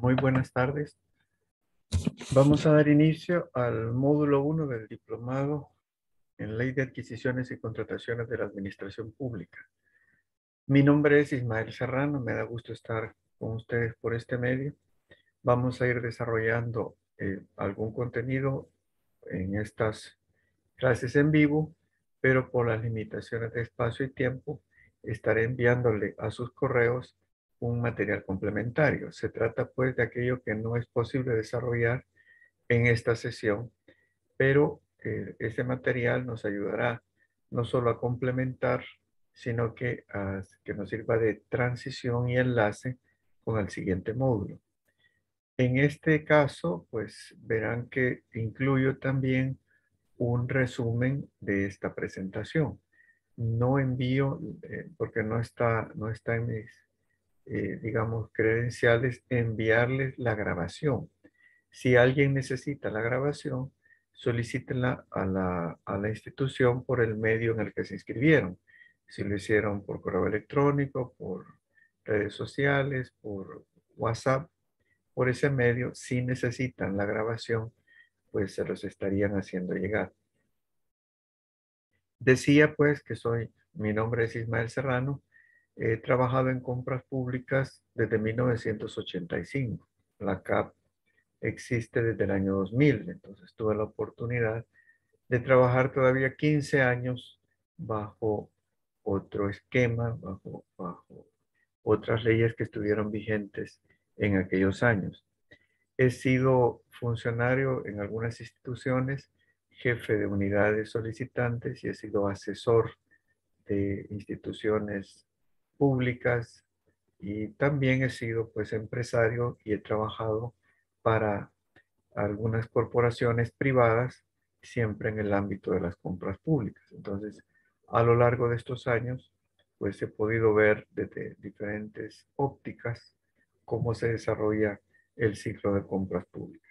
Muy buenas tardes. Vamos a dar inicio al módulo 1 del diplomado en Ley de Adquisiciones y Contrataciones de la Administración Pública. Mi nombre es Ismael Serrano, me da gusto estar con ustedes por este medio. Vamos a ir desarrollando algún contenido en estas clases en vivo, pero por las limitaciones de espacio y tiempo, estaré enviándole a sus correos un material complementario. Se trata pues de aquello que no es posible desarrollar en esta sesión, pero ese material nos ayudará no solo a complementar, sino que nos sirva de transición y enlace con el siguiente módulo. En este caso, pues verán que incluyo también un resumen de esta presentación. No envío, porque no está en mis, digamos, credenciales, enviarles la grabación. Si alguien necesita la grabación, solicítenla a la institución por el medio en el que se inscribieron. Si lo hicieron por correo electrónico, por redes sociales, por WhatsApp, por ese medio, si necesitan la grabación, pues se los estarían haciendo llegar. Decía pues que mi nombre es Ismael Serrano, he trabajado en compras públicas desde 1985. La CAP existe desde el año 2000, entonces tuve la oportunidad de trabajar todavía 15 años bajo otro esquema, bajo otras leyes que estuvieron vigentes en aquellos años. He sido funcionario en algunas instituciones, jefe de unidades solicitantes y he sido asesor de instituciones públicas y también he sido pues empresario y he trabajado para algunas corporaciones privadas, siempre en el ámbito de las compras públicas. Entonces, a lo largo de estos años, pues he podido ver desde diferentes ópticas cómo se desarrolla el ciclo de compras públicas.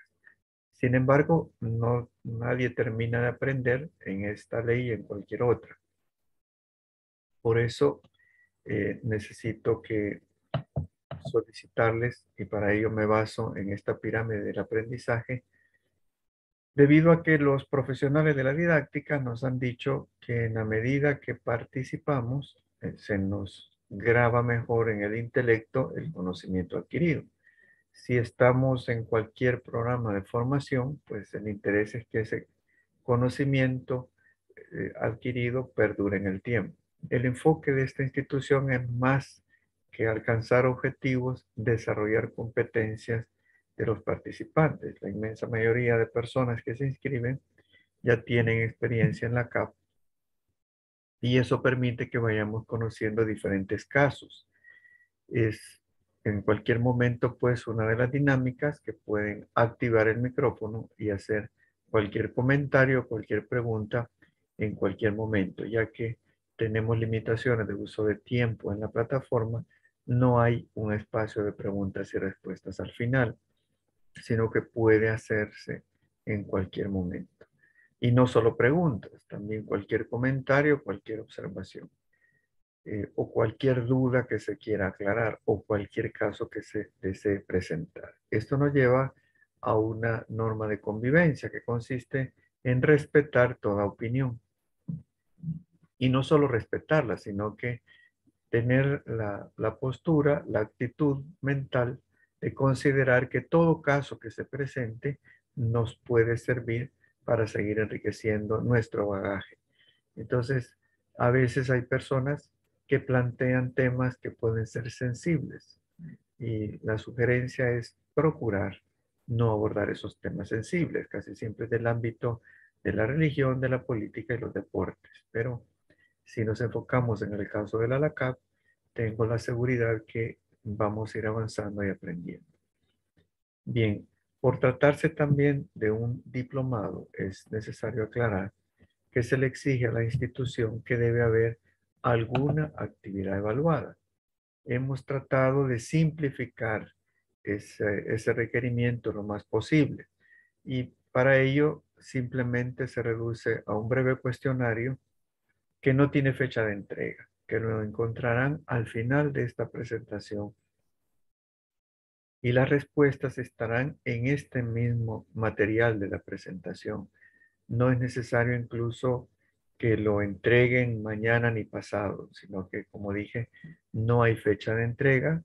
Sin embargo, nadie termina de aprender en esta ley y en cualquier otra. Por eso necesito que solicitarles, y para ello me baso en esta pirámide del aprendizaje, debido a que los profesionales de la didáctica nos han dicho que en la medida que participamos, se nos graba mejor en el intelecto el conocimiento adquirido. Si estamos en cualquier programa de formación, pues el interés es que ese conocimiento adquirido perdure en el tiempo. El enfoque de esta institución es más que alcanzar objetivos, desarrollar competencias de los participantes. La inmensa mayoría de personas que se inscriben ya tienen experiencia en la CAP y eso permite que vayamos conociendo diferentes casos. Es en cualquier momento, pues, una de las dinámicas que pueden activar el micrófono y hacer cualquier comentario, cualquier pregunta en cualquier momento, ya que tenemos limitaciones de uso de tiempo en la plataforma, no hay un espacio de preguntas y respuestas al final, sino que puede hacerse en cualquier momento. Y no solo preguntas, también cualquier comentario, cualquier observación o cualquier duda que se quiera aclarar o cualquier caso que se desee presentar. Esto nos lleva a una norma de convivencia que consiste en respetar toda opinión. Y no solo respetarla, sino que tener la postura, la actitud mental de considerar que todo caso que se presente nos puede servir para seguir enriqueciendo nuestro bagaje. Entonces, a veces hay personas que plantean temas que pueden ser sensibles y la sugerencia es procurar no abordar esos temas sensibles, casi siempre del ámbito de la religión, de la política y los deportes. Pero si nos enfocamos en el caso de la LACAP, tengo la seguridad que vamos a ir avanzando y aprendiendo. Bien, por tratarse también de un diplomado, es necesario aclarar que se le exige a la institución que debe haber alguna actividad evaluada. Hemos tratado de simplificar ese requerimiento lo más posible y para ello simplemente se reduce a un breve cuestionario que no tiene fecha de entrega, que lo encontrarán al final de esta presentación y las respuestas estarán en este mismo material de la presentación. No es necesario incluso que lo entreguen mañana ni pasado, sino que, como dije, no hay fecha de entrega.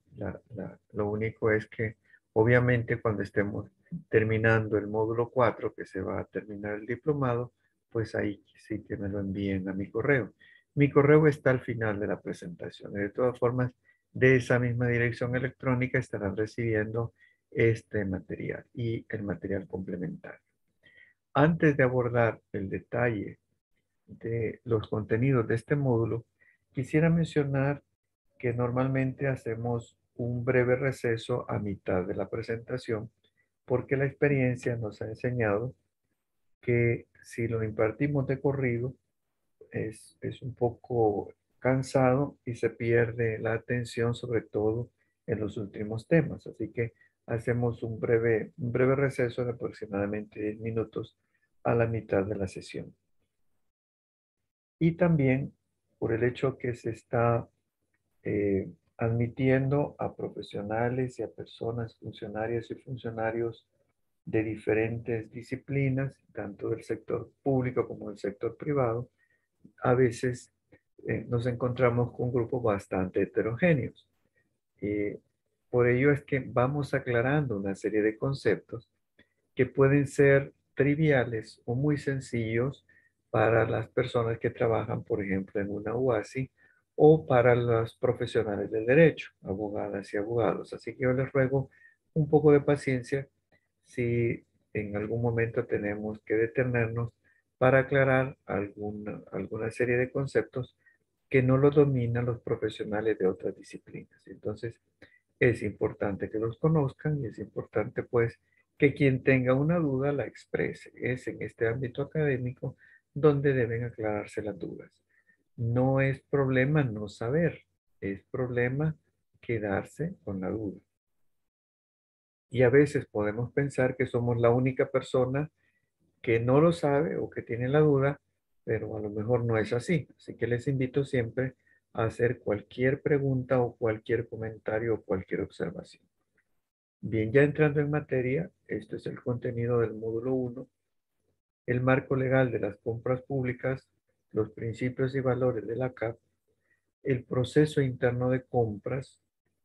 Lo único es que, obviamente, cuando estemos terminando el módulo 4, que se va a terminar el diplomado, pues ahí sí que me lo envíen a mi correo. Mi correo está al final de la presentación. De todas formas, de esa misma dirección electrónica estarán recibiendo este material y el material complementario. Antes de abordar el detalle de los contenidos de este módulo, quisiera mencionar que normalmente hacemos un breve receso a mitad de la presentación porque la experiencia nos ha enseñado que si lo impartimos de corrido es un poco cansado y se pierde la atención sobre todo en los últimos temas. Así que hacemos un breve receso de aproximadamente 10 minutos a la mitad de la sesión. Y también por el hecho que se está admitiendo a profesionales y a personas, funcionarias y funcionarios de diferentes disciplinas, tanto del sector público como del sector privado, a veces nos encontramos con grupos bastante heterogéneos. Eh, por ello es que vamos aclarando una serie de conceptos que pueden ser triviales o muy sencillos para las personas que trabajan, por ejemplo, en una UASI o para los profesionales del derecho, abogadas y abogados. Así que yo les ruego un poco de paciencia si en algún momento tenemos que detenernos para aclarar alguna serie de conceptos que no lo dominan los profesionales de otras disciplinas. Entonces, es importante que los conozcan y es importante pues que quien tenga una duda la exprese. Es en este ámbito académico donde deben aclararse las dudas. No es problema no saber, es problema quedarse con la duda. Y a veces podemos pensar que somos la única persona que no lo sabe o que tiene la duda, pero a lo mejor no es así. Así que les invito siempre a hacer cualquier pregunta o cualquier comentario o cualquier observación. Bien, ya entrando en materia, esto es el contenido del módulo 1, el marco legal de las compras públicas, los principios y valores de la CAP, el proceso interno de compras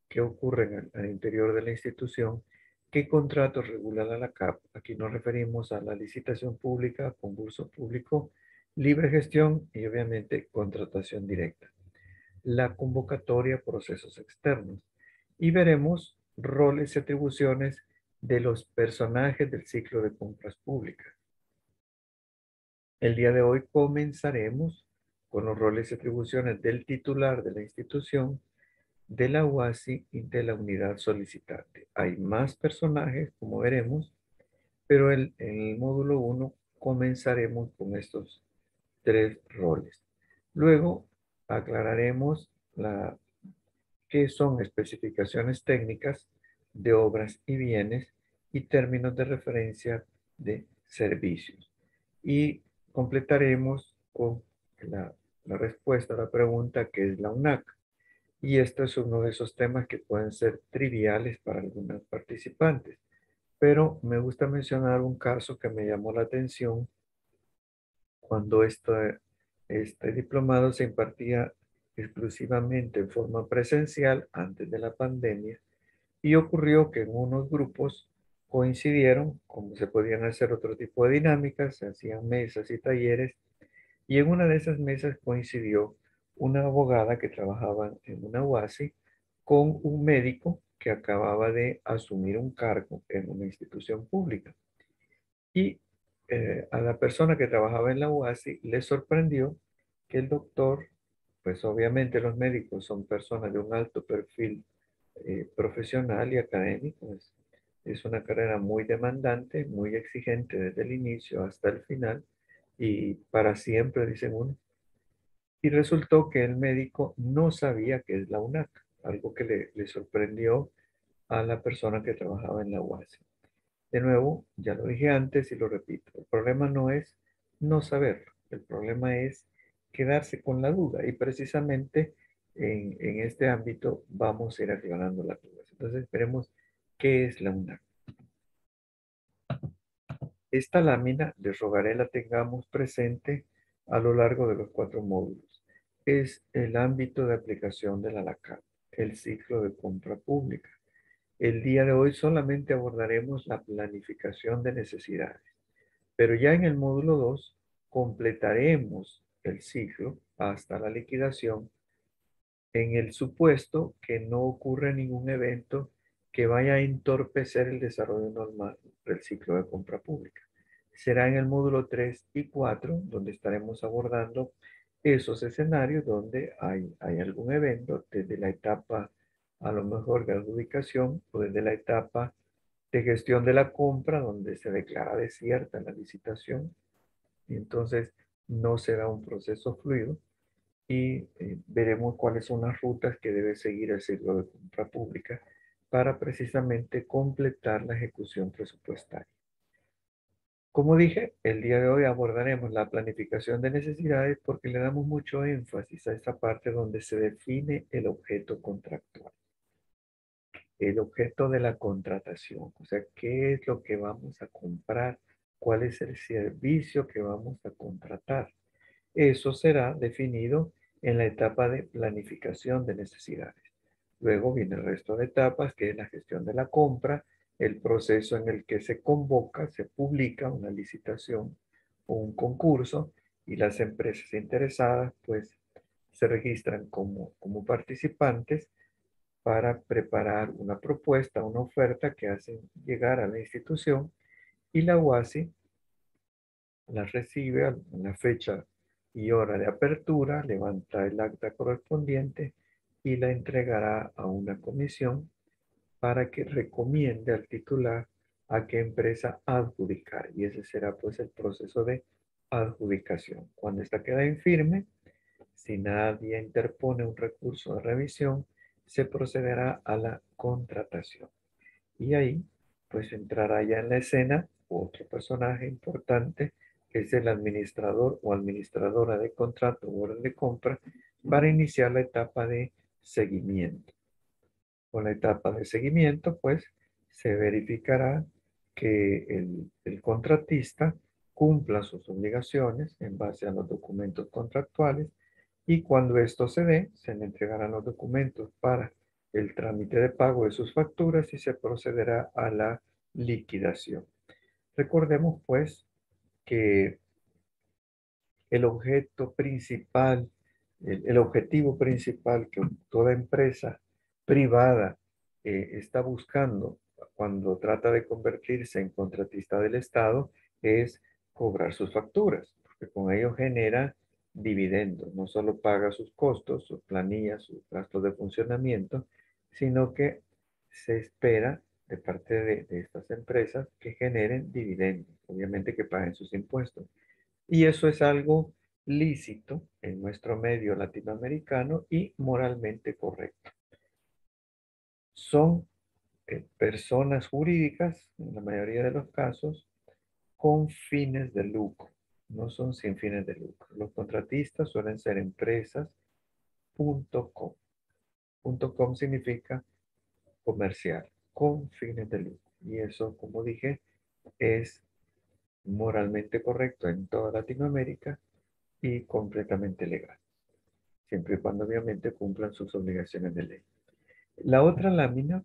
que ocurren al interior de la institución, qué contratos regula la CAP. Aquí nos referimos a la licitación pública, concurso público, libre gestión y obviamente contratación directa. La convocatoria, procesos externos. Y veremos roles y atribuciones de los personajes del ciclo de compras públicas. El día de hoy comenzaremos con los roles y atribuciones del titular de la institución, de la UASI y de la unidad solicitante. Hay más personajes, como veremos, pero en el módulo 1 comenzaremos con estos tres roles. Luego aclararemos qué son especificaciones técnicas de obras y bienes y términos de referencia de servicios. Y completaremos con la respuesta a la pregunta que es la UNAC. Y este es uno de esos temas que pueden ser triviales para algunos participantes. Pero me gusta mencionar un caso que me llamó la atención cuando este diplomado se impartía exclusivamente en forma presencial antes de la pandemia y ocurrió que en unos grupos coincidieron, como se podían hacer otro tipo de dinámicas, se hacían mesas y talleres, y en una de esas mesas coincidió una abogada que trabajaba en una UASI con un médico que acababa de asumir un cargo en una institución pública. Y a la persona que trabajaba en la UASI le sorprendió que el doctor, pues obviamente los médicos son personas de un alto perfil profesional y académico. Es una carrera muy demandante, muy exigente desde el inicio hasta el final y para siempre, dicen uno. Y resultó que el médico no sabía qué es la UNAC, algo que le sorprendió a la persona que trabajaba en la UASI. De nuevo, ya lo dije antes y lo repito, el problema no es no saberlo, el problema es quedarse con la duda y precisamente en este ámbito vamos a ir aclarando las dudas. Entonces esperemos ¿Qué es la UNAM? Esta lámina les rogaré la tengamos presente a lo largo de los 4 módulos. Es el ámbito de aplicación de la LACAP, el ciclo de compra pública. El día de hoy solamente abordaremos la planificación de necesidades, pero ya en el módulo 2 completaremos el ciclo hasta la liquidación en el supuesto que no ocurre ningún evento que vaya a entorpecer el desarrollo normal del ciclo de compra pública. Será en el módulo 3 y 4 donde estaremos abordando esos escenarios donde hay algún evento desde la etapa a lo mejor de adjudicación o desde la etapa de gestión de la compra donde se declara desierta la licitación y entonces no será un proceso fluido y veremos cuáles son las rutas que debe seguir el ciclo de compra pública para precisamente completar la ejecución presupuestaria. Como dije, el día de hoy abordaremos la planificación de necesidades porque le damos mucho énfasis a esa parte donde se define el objeto contractual, el objeto de la contratación, o sea, qué es lo que vamos a comprar, cuál es el servicio que vamos a contratar. Eso será definido en la etapa de planificación de necesidades. Luego viene el resto de etapas, que es la gestión de la compra, el proceso en el que se convoca, se publica una licitación o un concurso y las empresas interesadas pues se registran como participantes para preparar una propuesta, una oferta que hacen llegar a la institución y la UASI la recibe a la fecha y hora de apertura, levanta el acta correspondiente y la entregará a una comisión para que recomiende al titular a qué empresa adjudicar. Y ese será pues el proceso de adjudicación. Cuando esta queda en firme, si nadie interpone un recurso de revisión, se procederá a la contratación. Y ahí, pues entrará ya en la escena otro personaje importante, que es el administrador o administradora de contrato o orden de compra, para iniciar la etapa de seguimiento. Con la etapa de seguimiento, pues, se verificará que el contratista cumpla sus obligaciones en base a los documentos contractuales y cuando esto se dé, se le entregarán los documentos para el trámite de pago de sus facturas y se procederá a la liquidación. Recordemos, pues, que el objeto principal, el objetivo principal que toda empresa privada está buscando cuando trata de convertirse en contratista del Estado es cobrar sus facturas, porque con ello genera dividendos, no solo paga sus costos, sus planillas, sus gastos de funcionamiento, sino que se espera de parte de estas empresas que generen dividendos, obviamente que paguen sus impuestos. Y eso es algo lícito en nuestro medio latinoamericano y moralmente correcto. Son personas jurídicas, en la mayoría de los casos, con fines de lucro. No son sin fines de lucro. Los contratistas suelen ser empresas .com. .com significa comercial, con fines de lucro. Y eso, como dije, es moralmente correcto en toda Latinoamérica y completamente legal, siempre y cuando obviamente cumplan sus obligaciones de ley. La otra lámina,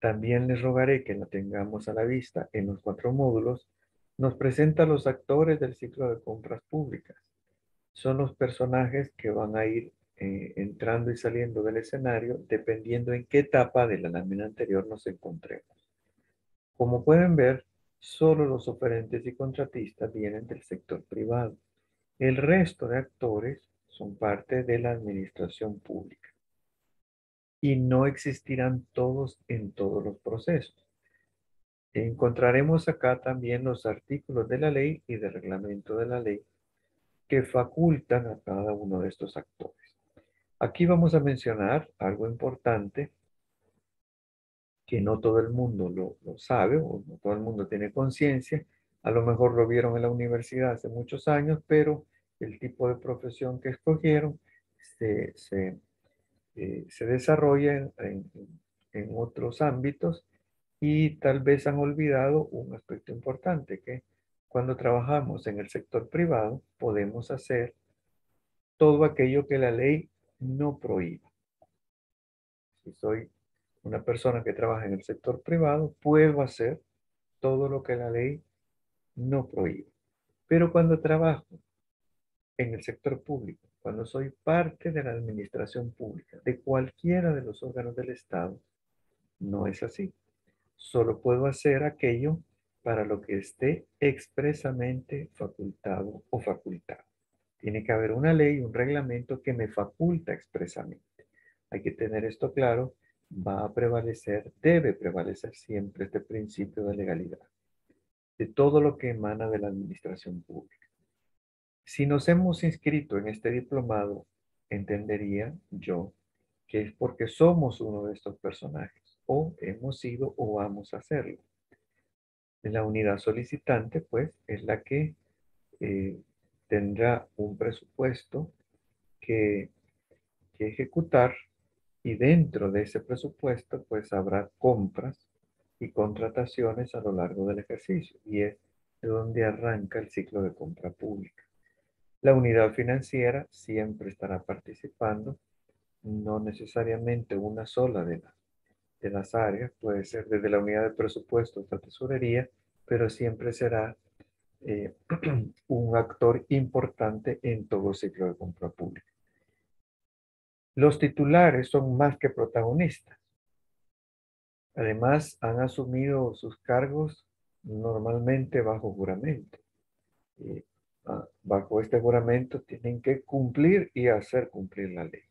también les rogaré que la tengamos a la vista en los 4 módulos, nos presenta los actores del ciclo de compras públicas. Son los personajes que van a ir entrando y saliendo del escenario dependiendo en qué etapa de la lámina anterior nos encontremos. Como pueden ver, solo los oferentes y contratistas vienen del sector privado. El resto de actores son parte de la administración pública y no existirán todos en todos los procesos. Encontraremos acá también los artículos de la ley y del reglamento de la ley que facultan a cada uno de estos actores. Aquí vamos a mencionar algo importante que no todo el mundo lo sabe o no todo el mundo tiene conciencia. A lo mejor lo vieron en la universidad hace muchos años, pero el tipo de profesión que escogieron se desarrolla en otros ámbitos y tal vez han olvidado un aspecto importante, que cuando trabajamos en el sector privado podemos hacer todo aquello que la ley no prohíbe. Si soy una persona que trabaja en el sector privado, puedo hacer todo lo que la ley no prohíbe. Pero cuando trabajo en el sector público, cuando soy parte de la administración pública, de cualquiera de los órganos del Estado, no es así. Solo puedo hacer aquello para lo que esté expresamente facultado o facultado. Tiene que haber una ley, un reglamento que me faculta expresamente. Hay que tener esto claro. Va a prevalecer, debe prevalecer siempre este principio de legalidad de todo lo que emana de la administración pública. Si nos hemos inscrito en este diplomado, entendería yo que es porque somos uno de estos personajes, o hemos sido o vamos a serlo. La unidad solicitante, pues, es la que eh, tendrá un presupuesto que, que ejecutar, y dentro de ese presupuesto, pues, habrá compras y contrataciones a lo largo del ejercicio, y es de donde arranca el ciclo de compra pública. La unidad financiera siempre estará participando, no necesariamente una sola de las áreas, puede ser desde la unidad de presupuesto hasta tesorería, pero siempre será eh, un actor importante en todo ciclo de compra pública. Los titulares son más que protagonistas. Además, han asumido sus cargos normalmente bajo juramento. Y, bajo este juramento tienen que cumplir y hacer cumplir la ley.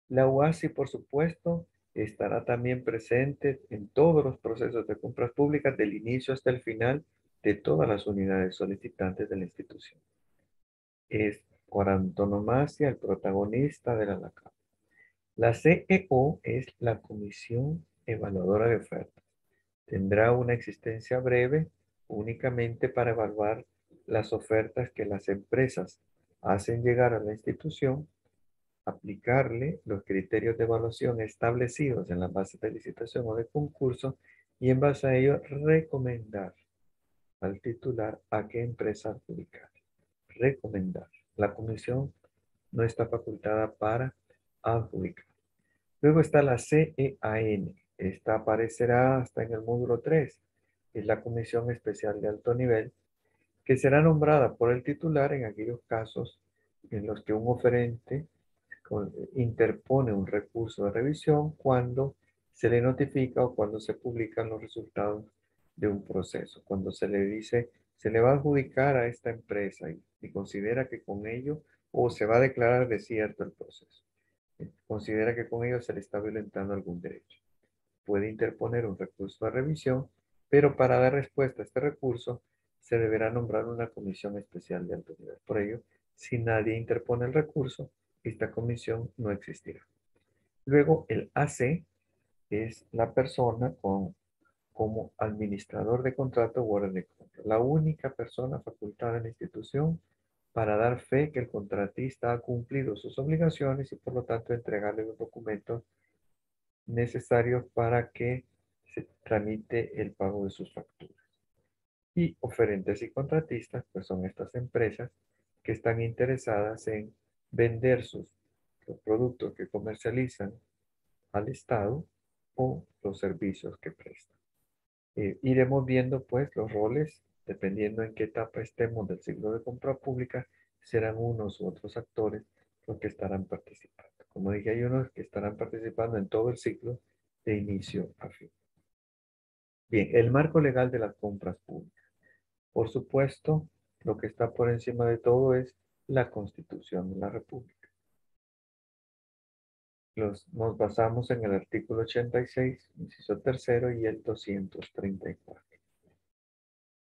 La UASI, por supuesto, estará también presente en todos los procesos de compras públicas del inicio hasta el final de todas las unidades solicitantes de la institución. Es por antonomasia el protagonista de la LACAP. La CEO es la Comisión Evaluadora de Ofertas. Tendrá una existencia breve únicamente para evaluar las ofertas que las empresas hacen llegar a la institución, aplicarle los criterios de evaluación establecidos en la base de licitación o de concurso y en base a ello recomendar al titular a qué empresa adjudicar. Recomendar. La comisión no está facultada para adjudicar. Luego está la CEAN. Esta aparecerá hasta en el módulo 3. Es la Comisión Especial de Alto Nivel, que será nombrada por el titular en aquellos casos en los que un oferente interpone un recurso de revisión cuando se le notifica o cuando se publican los resultados de un proceso. Cuando se le dice, se le va a adjudicar a esta empresa y considera que con ello, o se va a declarar desierto el proceso. Considera que con ello se le está violentando algún derecho. Puede interponer un recurso de revisión, pero para dar respuesta a este recurso se deberá nombrar una comisión especial de alto nivel. Por ello, si nadie interpone el recurso, esta comisión no existirá. Luego, el AC es la persona como administrador de contrato o orden de compra, la única persona facultada en la institución para dar fe que el contratista ha cumplido sus obligaciones y por lo tanto entregarle los documentos necesarios para que se tramite el pago de sus facturas. Y oferentes y contratistas, pues son estas empresas que están interesadas en vender los productos que comercializan al Estado o los servicios que prestan. Iremos viendo pues los roles, dependiendo en qué etapa estemos del ciclo de compra pública, serán unos u otros actores los que estarán participando. Como dije, hay unos que estarán participando en todo el ciclo de inicio a fin. Bien, el marco legal de las compras públicas. Por supuesto, lo que está por encima de todo es la Constitución de la República. Nos basamos en el artículo 86, inciso tercero, y el 234.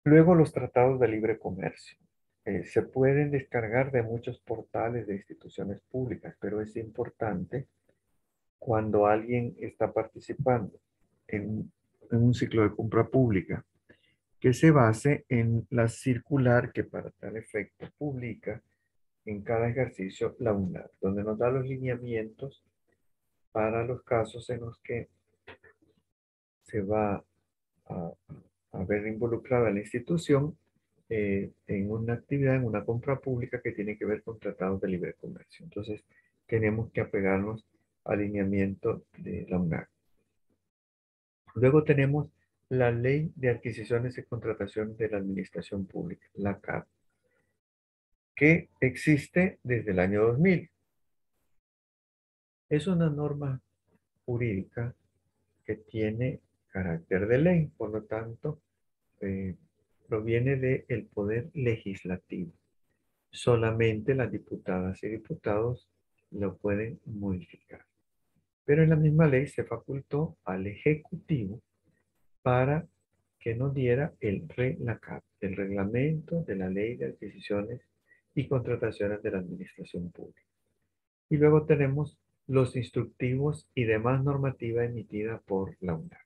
Luego, los tratados de libre comercio. Se pueden descargar de muchos portales de instituciones públicas, pero es importante cuando alguien está participando en un ciclo de compra pública que se base en la circular que para tal efecto publica en cada ejercicio la UNAD, donde nos da los lineamientos para los casos en los que se va a, a ver involucrada la institución en una actividad, en una compra pública que tiene que ver con tratados de libre comercio. Entonces, tenemos que apegarnos al lineamiento de la UNAC. Luego tenemos la Ley de Adquisiciones y Contratación de la Administración Pública, la CAP, que existe desde el año 2000. Es una norma jurídica que tiene carácter de ley, por lo tanto, eh, proviene del poder legislativo. Solamente las diputadas y diputados lo pueden modificar. Pero en la misma ley se facultó al Ejecutivo para que nos diera el RELACAP, el reglamento de la Ley de Adquisiciones y Contrataciones de la Administración Pública. Y luego tenemos los instructivos y demás normativa emitida por la UNAC.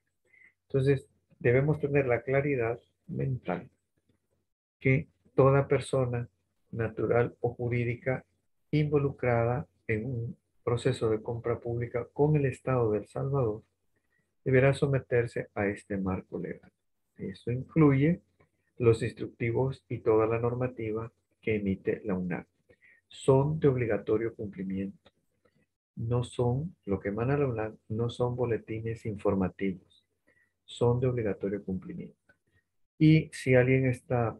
Entonces, debemos tener la claridad mental que toda persona natural o jurídica involucrada en un proceso de compra pública con el Estado de El Salvador deberá someterse a este marco legal. Eso incluye los instructivos y toda la normativa que emite la UNAC. Son de obligatorio cumplimiento. No son, lo que emana la UNAC, no son boletines informativos. Son de obligatorio cumplimiento. Y si alguien está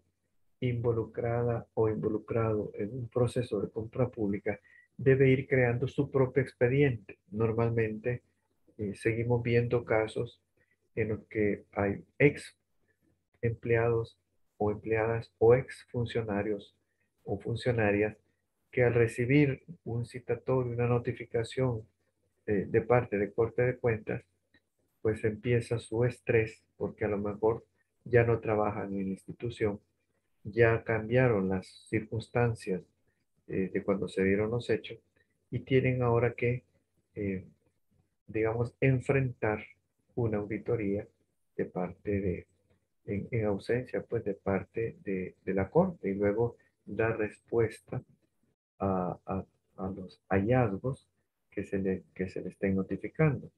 involucrada o involucrado en un proceso de compra pública, debe ir creando su propio expediente. Normalmente seguimos viendo casos en los que hay ex empleados o empleadas o ex funcionarios o funcionarias que al recibir un citatorio, una notificación de parte de Corte de Cuentas, pues empieza su estrés porque a lo mejor ya no trabajan en la institución, ya cambiaron las circunstancias de cuando se dieron los hechos y tienen ahora que, eh, digamos, enfrentar una auditoría de parte en ausencia, pues, de parte de la Corte y luego dar respuesta a, a- a los hallazgos que se le estén notificando.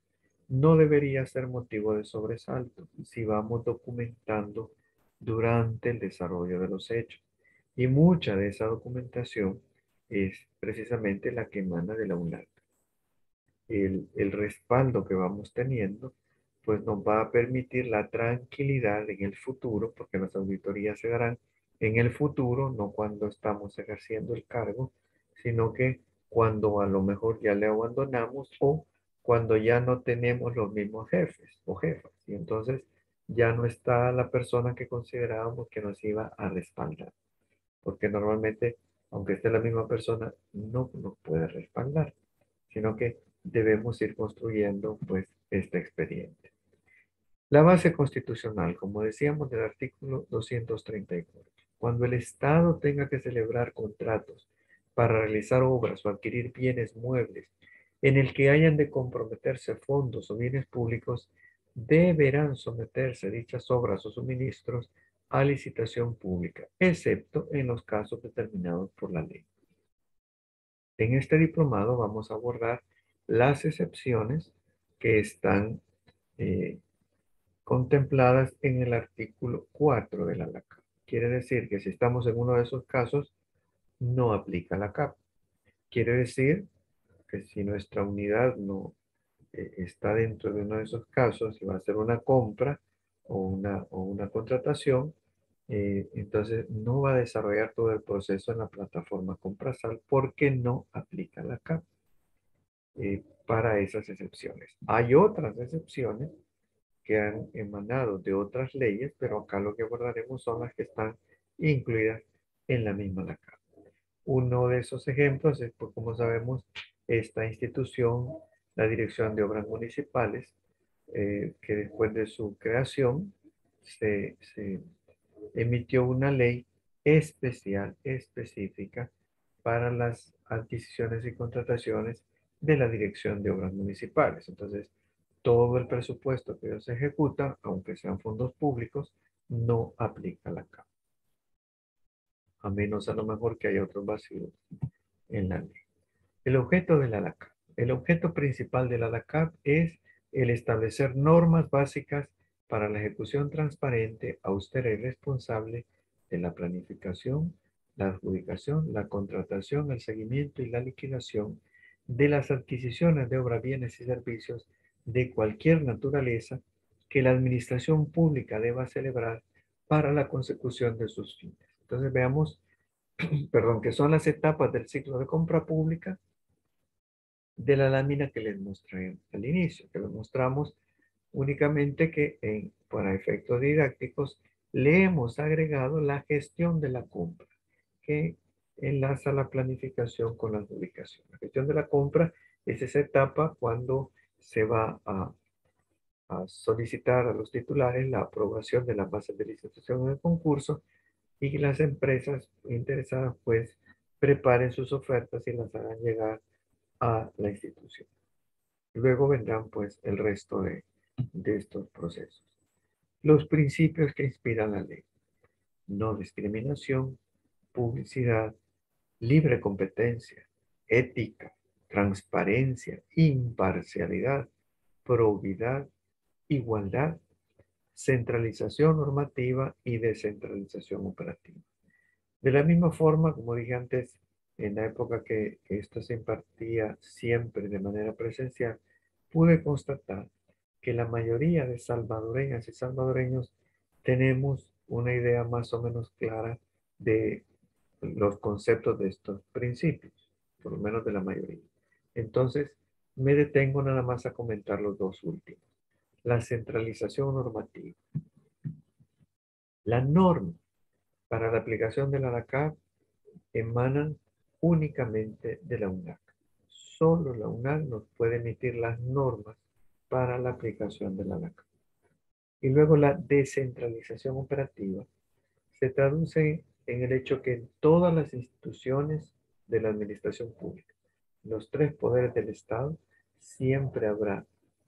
No debería ser motivo de sobresalto si vamos documentando durante el desarrollo de los hechos. Y mucha de esa documentación es precisamente la que emana de la UNAC. El respaldo que vamos teniendo, pues nos va a permitir la tranquilidad en el futuro, porque las auditorías se darán en el futuro, no cuando estamos ejerciendo el cargo, sino que cuando a lo mejor ya le abandonamos o cuando ya no tenemos los mismos jefes o jefas. Y entonces ya no está la persona que considerábamos que nos iba a respaldar, porque normalmente, aunque esté la misma persona, no nos puede respaldar, sino que debemos ir construyendo pues este expediente. La base constitucional, como decíamos del artículo 234, cuando el Estado tenga que celebrar contratos para realizar obras o adquirir bienes muebles en el que hayan de comprometerse fondos o bienes públicos, deberán someterse dichas obras o suministros a licitación pública, excepto en los casos determinados por la ley. En este diplomado vamos a abordar las excepciones que están eh, contempladas en el artículo 4 de la LACAP. Quiere decir que si estamos en uno de esos casos, no aplica la CAP. Quiere decir que si nuestra unidad no está dentro de uno de esos casos, si va a ser una compra o una contratación, entonces no va a desarrollar todo el proceso en la plataforma Comprasal porque no aplica la CAP para esas excepciones. Hay otras excepciones que han emanado de otras leyes, pero acá lo que abordaremos son las que están incluidas en la misma LACAP. Uno de esos ejemplos es, pues, como sabemos, esta institución, la Dirección de Obras Municipales, que después de su creación se emitió una ley especial, específica, para las adquisiciones y contrataciones de la Dirección de Obras Municipales. Entonces, todo el presupuesto que ellos ejecutan, aunque sean fondos públicos, no aplica la CAP, a menos a lo mejor que haya otros vacíos en la ley. El objeto de la LACAP. El objeto principal de la LACAP es el establecer normas básicas para la ejecución transparente, austera y responsable de la planificación, la adjudicación, la contratación, el seguimiento y la liquidación de las adquisiciones de obras, bienes y servicios de cualquier naturaleza que la administración pública deba celebrar para la consecución de sus fines. Entonces veamos, perdón, que son las etapas del ciclo de compra pública de la lámina que les mostré al inicio, que les mostramos únicamente que para efectos didácticos le hemos agregado la gestión de la compra, que enlaza la planificación con la adjudicación. La gestión de la compra es esa etapa cuando se va a solicitar a los titulares la aprobación de las bases de licitación en el concurso y que las empresas interesadas pues preparen sus ofertas y las hagan llegar a la institución. Luego vendrán pues el resto de estos procesos. Los principios que inspiran la ley: no discriminación, publicidad, libre competencia, ética, transparencia, imparcialidad, probidad, igualdad, centralización normativa y descentralización operativa. De la misma forma, como dije antes, en la época que esto se impartía siempre de manera presencial, pude constatar que la mayoría de salvadoreñas y salvadoreños tenemos una idea más o menos clara de los conceptos de estos principios, por lo menos de la mayoría. Entonces, me detengo nada más a comentar los dos últimos. La centralización normativa. La norma para la aplicación de la ANACAP emanan únicamente de la UNAC. Solo la UNAC nos puede emitir las normas para la aplicación de la ANACAP. Y luego la descentralización operativa se traduce en el hecho que en todas las instituciones de la administración pública, los tres poderes del Estado, siempre habrá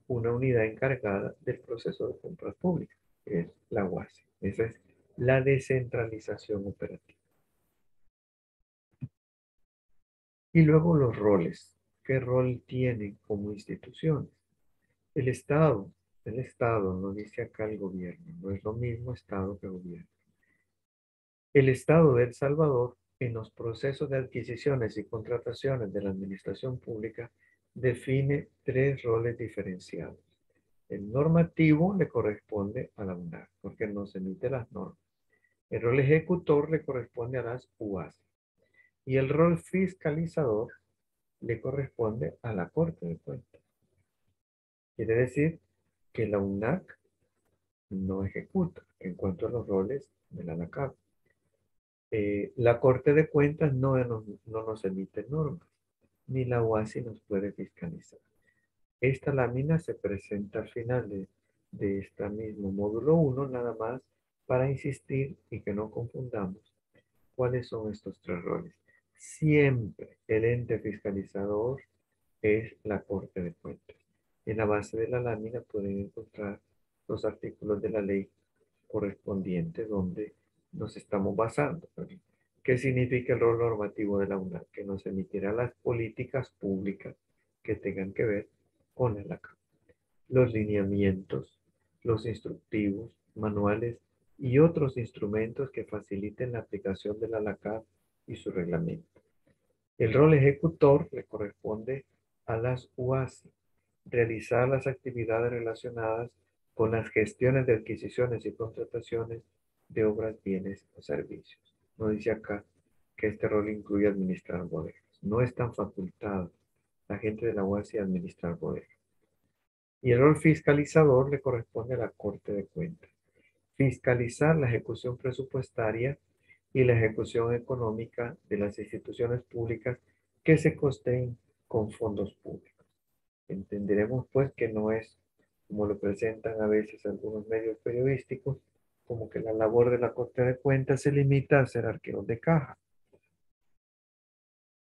una unidad encargada del proceso de compras públicas, que es la UASI. Esa es la descentralización operativa. Y luego los roles. ¿Qué rol tienen como instituciones? El Estado. El Estado, no dice acá el gobierno, no es lo mismo Estado que gobierno. El Estado de El Salvador, en los procesos de adquisiciones y contrataciones de la administración pública, define tres roles diferenciados. El normativo le corresponde a la UNAC, porque nos emite las normas. El rol ejecutor le corresponde a las UAS. Y el rol fiscalizador le corresponde a la Corte de Cuentas. Quiere decir que la UNAC no ejecuta en cuanto a los roles de la ANACAP. La Corte de Cuentas no nos emite normas, ni la UASI nos puede fiscalizar. Esta lámina se presenta al final de este mismo módulo 1, nada más para insistir y que no confundamos cuáles son estos tres roles. Siempre el ente fiscalizador es la Corte de Cuentas. En la base de la lámina pueden encontrar los artículos de la ley correspondientes donde nos estamos basando. ¿Qué significa el rol normativo de la UNAC? Que nos emitirá las políticas públicas que tengan que ver con el ACA. Los lineamientos, los instructivos, manuales y otros instrumentos que faciliten la aplicación de la ALACAP y su reglamento. El rol ejecutor le corresponde a las UASI, realizar las actividades relacionadas con las gestiones de adquisiciones y contrataciones de obras, bienes o servicios. No dice acá que este rol incluye administrar bodegas. No es tan facultado la gente de la UASI administrar bodegas. Y el rol fiscalizador le corresponde a la Corte de Cuentas. Fiscalizar la ejecución presupuestaria y la ejecución económica de las instituciones públicas que se costeen con fondos públicos. Entenderemos pues que no es, como lo presentan a veces algunos medios periodísticos, como que la labor de la Corte de Cuentas se limita a ser arqueros de caja.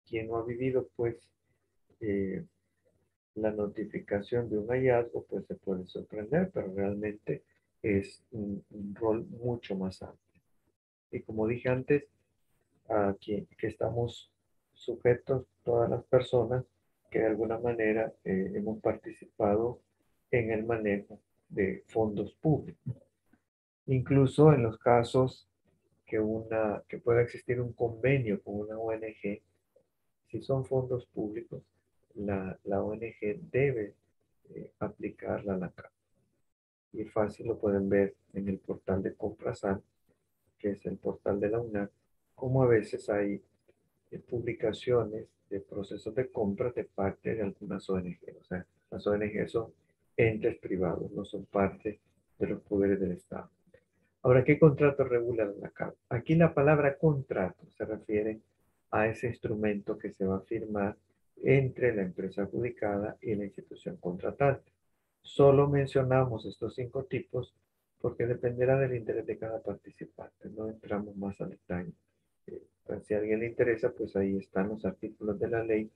Quien no ha vivido pues eh, la notificación de un hallazgo, pues se puede sorprender, pero realmente es un rol mucho más amplio. Y como dije antes, aquí que estamos sujetos todas las personas que de alguna manera hemos participado en el manejo de fondos públicos. Incluso en los casos que pueda existir un convenio con una ONG, si son fondos públicos, la ONG debe aplicarla a la CAP. Y fácil lo pueden ver en el portal de Comprasal, que es el portal de la UNAC, como a veces hay publicaciones de procesos de compra de parte de algunas ONG. O sea, las ONG son entes privados, no son parte de los poderes del Estado. Ahora, ¿qué contrato regula la CAP? Aquí la palabra contrato se refiere a ese instrumento que se va a firmar entre la empresa adjudicada y la institución contratante. Solo mencionamos estos 5 tipos porque dependerá del interés de cada participante. No entramos más al detalle. Pues, si a alguien le interesa, pues ahí están los artículos de la ley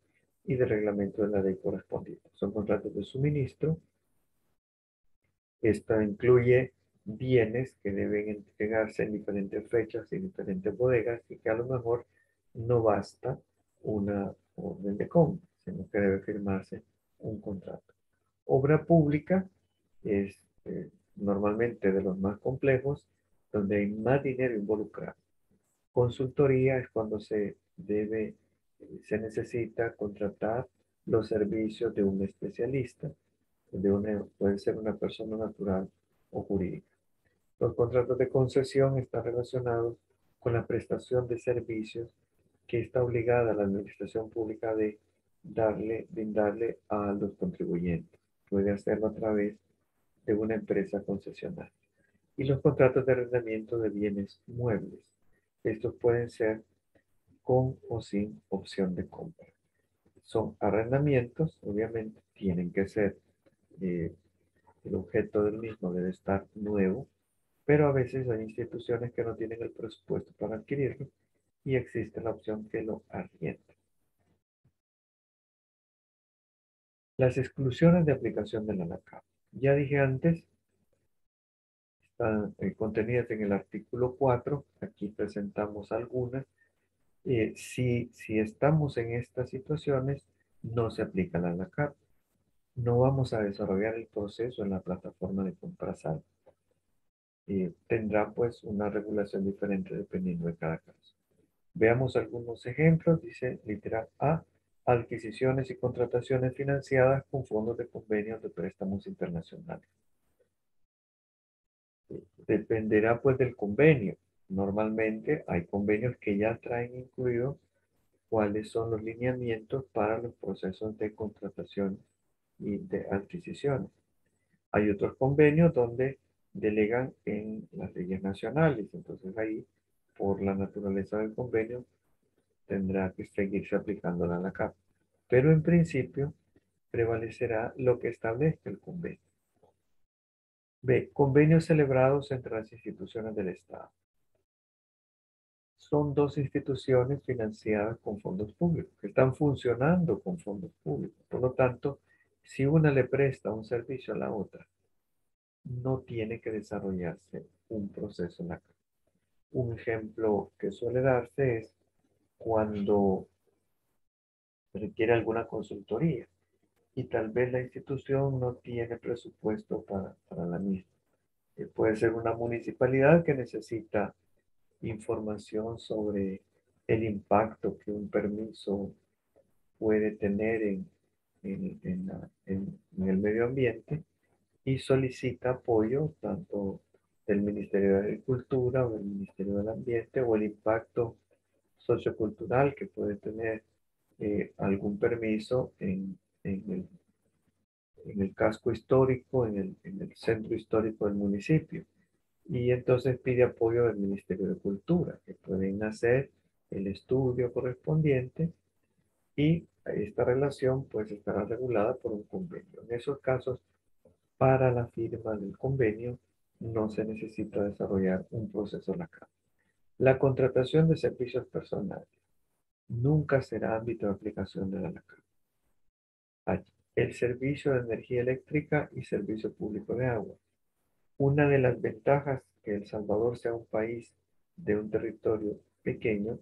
y del reglamento de la ley correspondiente. Son contratos de suministro. Esto incluye bienes que deben entregarse en diferentes fechas y diferentes bodegas y que a lo mejor no basta una orden de compra, sino que debe firmarse un contrato. Obra pública es normalmente de los más complejos, donde hay más dinero involucrado. Consultoría es cuando se necesita contratar los servicios de un especialista, puede ser una persona natural o jurídica. Los contratos de concesión están relacionados con la prestación de servicios que está obligada la administración pública de brindarle a los contribuyentes. Puede hacerlo a través de una empresa concesionaria. Y los contratos de arrendamiento de bienes muebles. Estos pueden ser con o sin opción de compra. Son arrendamientos, obviamente, tienen que ser, el objeto del mismo debe estar nuevo, pero a veces hay instituciones que no tienen el presupuesto para adquirirlo y existe la opción que lo arrienden. Las exclusiones de aplicación de la ANACAP. Ya dije antes, están contenidas en el artículo 4. Aquí presentamos algunas. Si estamos en estas situaciones, no se aplica la ANACAP. No vamos a desarrollar el proceso en la plataforma de Comprasal. Tendrá pues una regulación diferente dependiendo de cada caso. Veamos algunos ejemplos. Dice literal A, adquisiciones y contrataciones financiadas con fondos de convenios de préstamos internacionales. Dependerá pues del convenio. Normalmente hay convenios que ya traen incluidos cuáles son los lineamientos para los procesos de contratación y de adquisiciones. Hay otros convenios donde delegan en las leyes nacionales, entonces ahí, por la naturaleza del convenio, tendrá que seguirse aplicando la ANACAP. Pero en principio, prevalecerá lo que establezca el convenio. B. Convenios celebrados entre las instituciones del Estado. Son dos instituciones financiadas con fondos públicos, que están funcionando con fondos públicos. Por lo tanto, si una le presta un servicio a la otra, no tiene que desarrollarse un proceso en la CAP. Un ejemplo que suele darse es cuando se requiere alguna consultoría y tal vez la institución no tiene presupuesto para la misma. Puede ser una municipalidad que necesita información sobre el impacto que un permiso puede tener en el medio ambiente y solicita apoyo tanto del Ministerio de Agricultura o del Ministerio del Ambiente o el impacto sociocultural que puede tener algún permiso en el casco histórico, en el centro histórico del municipio. Y entonces pide apoyo del Ministerio de Cultura, que pueden hacer el estudio correspondiente y esta relación pues estará regulada por un convenio. En esos casos, para la firma del convenio, no se necesita desarrollar un proceso LACAP. La contratación de servicios personales nunca será ámbito de aplicación de la LACAP. El servicio de energía eléctrica y servicio público de agua. Una de las ventajas que El Salvador sea un país de un territorio pequeño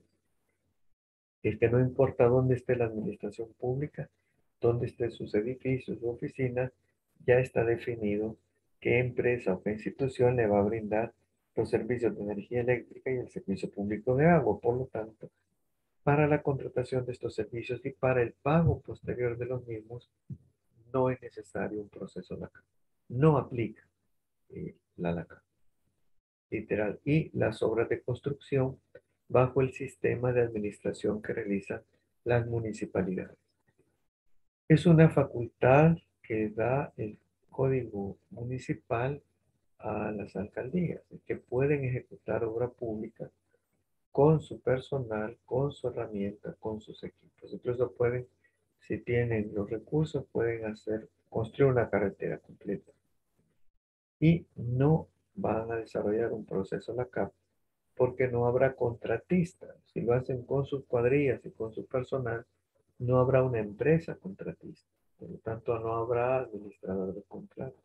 es que no importa dónde esté la administración pública, dónde estén sus edificios u oficinas, ya está definido qué empresa o qué institución le va a brindar los servicios de energía eléctrica y el servicio público de agua. Por lo tanto, para la contratación de estos servicios y para el pago posterior de los mismos, no es necesario un proceso LACA. No aplica la LACA, literal. Y las obras de construcción bajo el sistema de administración que realizan las municipalidades. Es una facultad que da el código municipal a las alcaldías, que pueden ejecutar obra pública con su personal, con su herramienta, con sus equipos. Incluso pueden, si tienen los recursos, pueden construir una carretera completa. Y no van a desarrollar un proceso la CAP porque no habrá contratistas. Si lo hacen con sus cuadrillas y con su personal, no habrá una empresa contratista. Por lo tanto, no habrá administrador de contrato.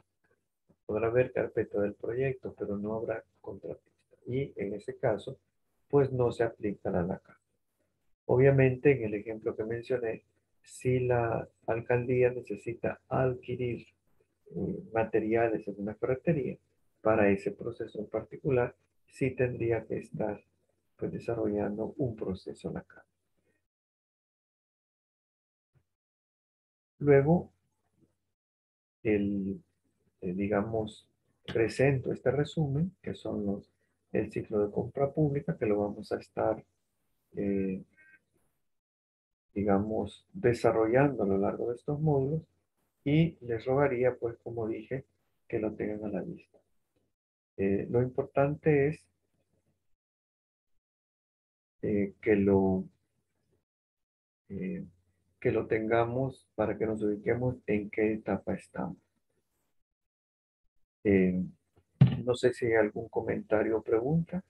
Podrá haber carpeta del proyecto, pero no habrá contratista. Y en ese caso, pues no se aplica la LACA. Obviamente, en el ejemplo que mencioné, si la alcaldía necesita adquirir materiales en una ferretería, para ese proceso en particular, sí tendría que estar pues, desarrollando un proceso LACA. Luego, digamos, presento este resumen, que son el ciclo de compra pública, que lo vamos a estar, eh, digamos, desarrollando a lo largo de estos módulos y les rogaría, pues, como dije, que lo tengan a la vista. Lo importante es eh, que lo, eh, que lo tengamos para que nos ubiquemos en qué etapa estamos. Eh, no sé si hay algún comentario o pregunta.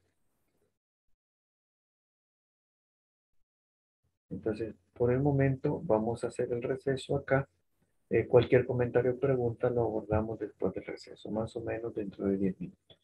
Entonces, por el momento vamos a hacer el receso acá. Cualquier comentario o pregunta lo abordamos después del receso, más o menos dentro de 10 minutos.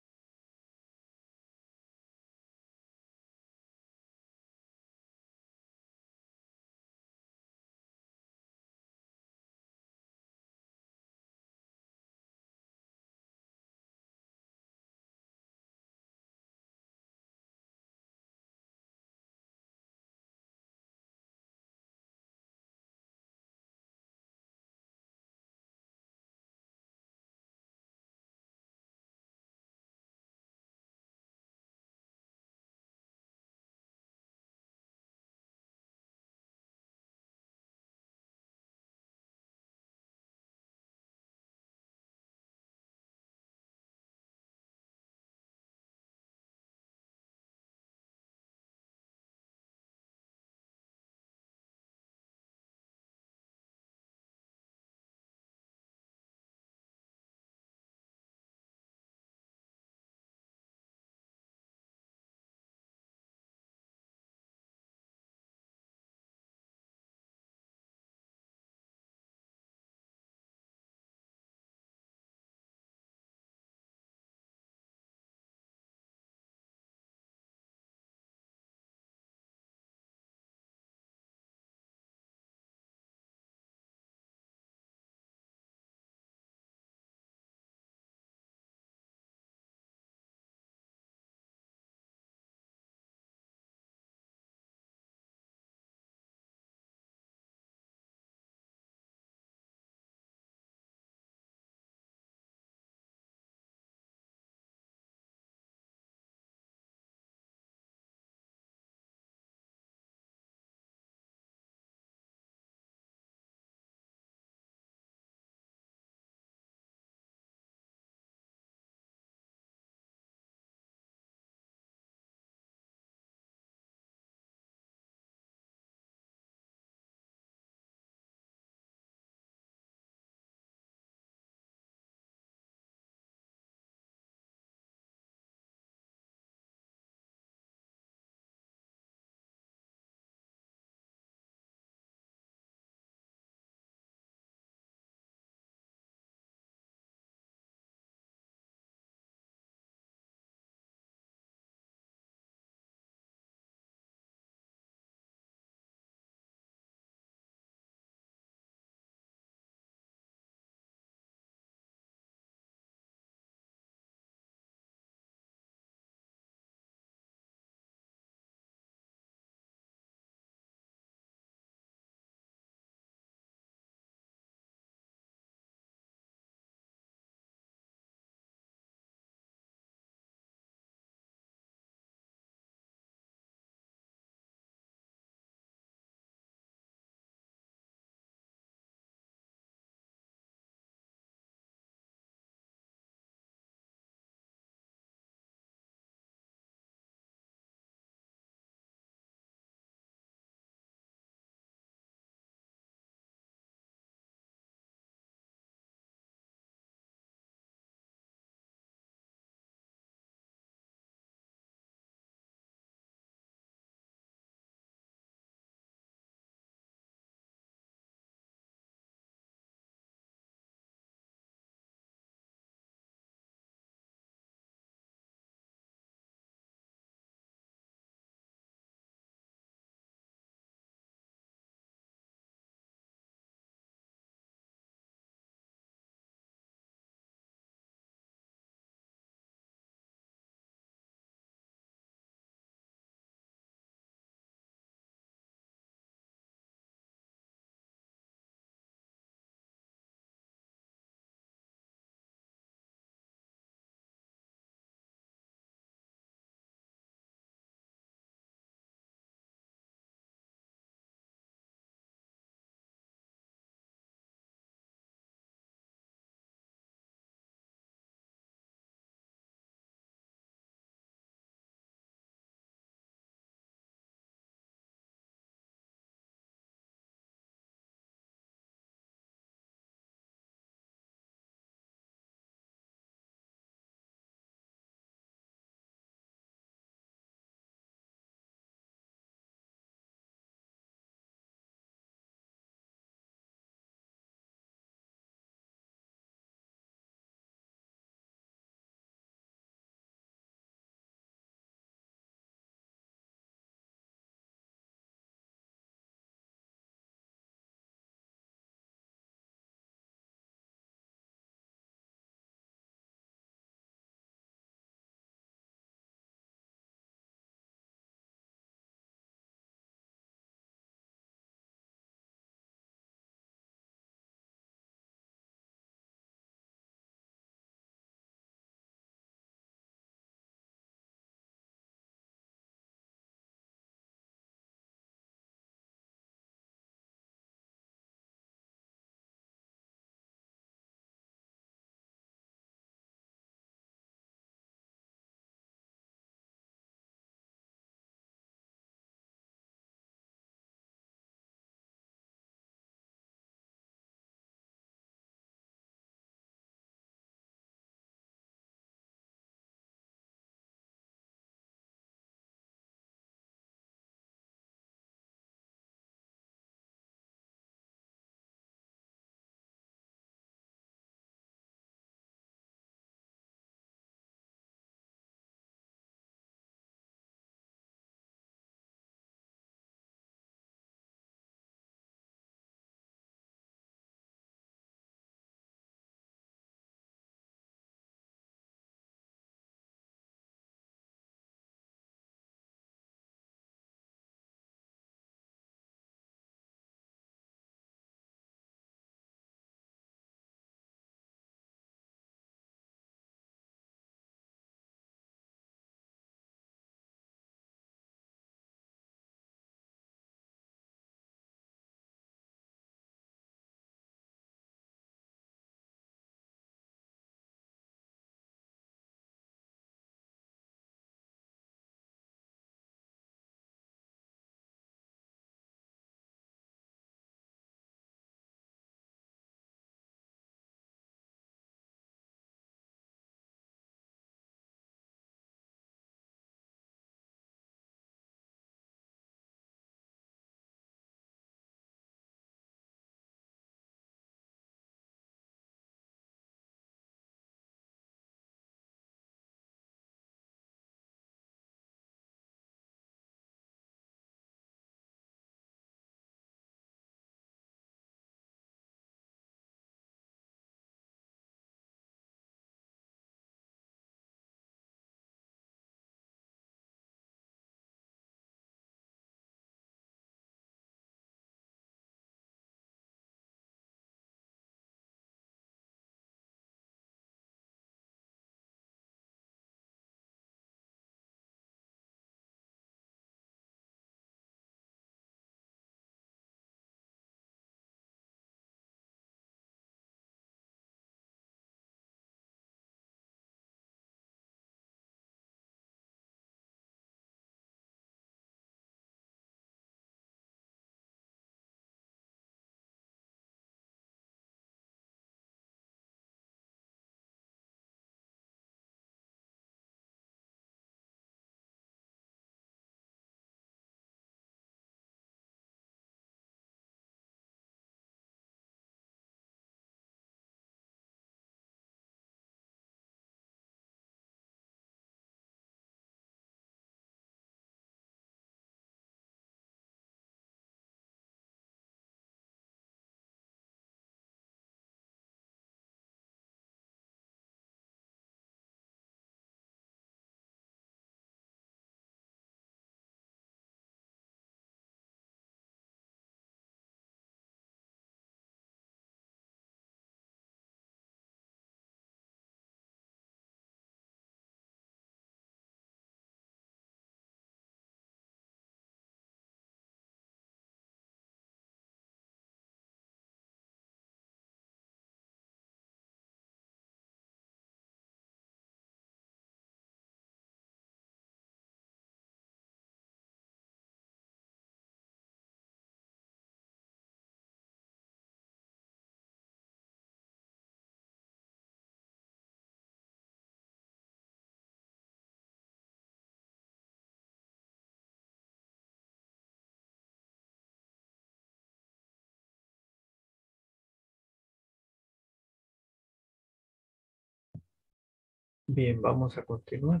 Bien, vamos a continuar.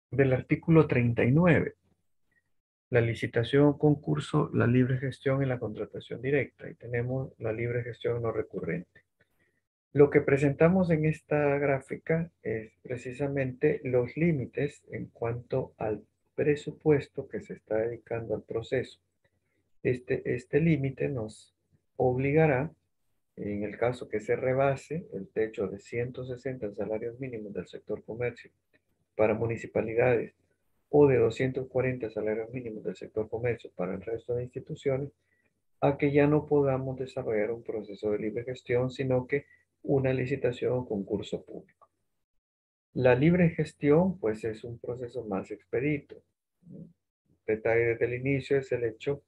Del artículo 39, la licitación, concurso, la libre gestión y la contratación directa. Y tenemos la libre gestión no recurrente. Lo que presentamos en esta gráfica es precisamente los límites en cuanto al presupuesto que se está dedicando al proceso. Este límite nos obligará, en el caso que se rebase el techo de 160 salarios mínimos del sector comercio para municipalidades o de 240 salarios mínimos del sector comercio para el resto de instituciones, a que ya no podamos desarrollar un proceso de libre gestión, sino que una licitación o concurso público. La libre gestión, pues, es un proceso más expedito. Detalle desde el inicio es el hecho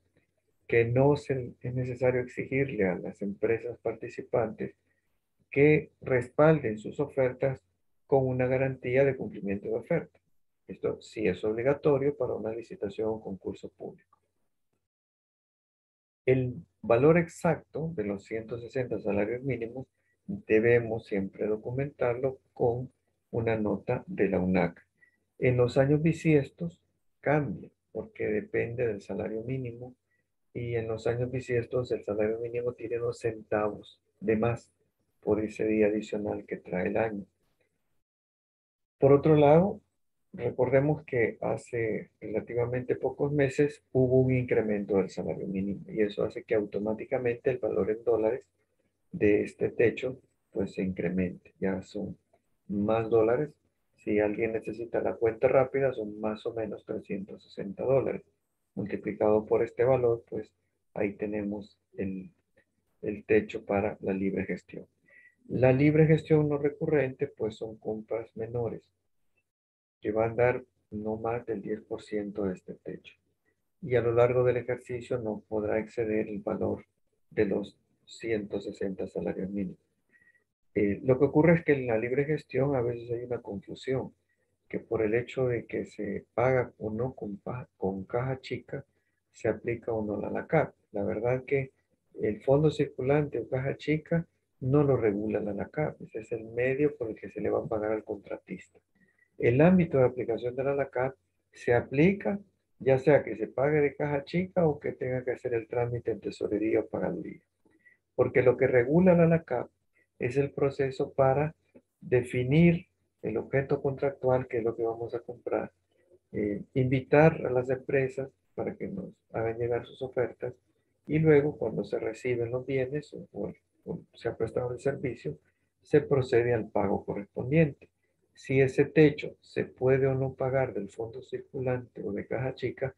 que no es necesario exigirle a las empresas participantes que respalden sus ofertas con una garantía de cumplimiento de oferta. Esto sí es obligatorio para una licitación o concurso público. El valor exacto de los 160 salarios mínimos debemos siempre documentarlo con una nota de la UNAC. En los años bisiestos cambia porque depende del salario mínimo y en los años bisiestos el salario mínimo tiene 2 centavos de más por ese día adicional que trae el año. Por otro lado, recordemos que hace relativamente pocos meses hubo un incremento del salario mínimo y eso hace que automáticamente el valor en dólares de este techo pues se incremente. Ya son más dólares. Si alguien necesita la cuenta rápida, son más o menos $360. Multiplicado por este valor, pues ahí tenemos el techo para la libre gestión. La libre gestión no recurrente, pues son compras menores que van a dar no más del 10% de este techo. Y a lo largo del ejercicio no podrá exceder el valor de los 160 salarios mínimos. Lo que ocurre es que en la libre gestión a veces hay una confusión, que por el hecho de que se paga o no con caja chica, se aplica o no la ANACAP. La verdad que el fondo circulante o caja chica no lo regula la ANACAP, ese es el medio por el que se le va a pagar al contratista. El ámbito de aplicación de la ANACAP se aplica ya sea que se pague de caja chica o que tenga que hacer el trámite en tesorería o pagaduría. Porque lo que regula la ANACAP es el proceso para definir el objeto contractual, que es lo que vamos a comprar, invitar a las empresas para que nos hagan llegar sus ofertas y luego cuando se reciben los bienes o se ha prestado el servicio, se procede al pago correspondiente. Si ese techo se puede o no pagar del fondo circulante o de caja chica,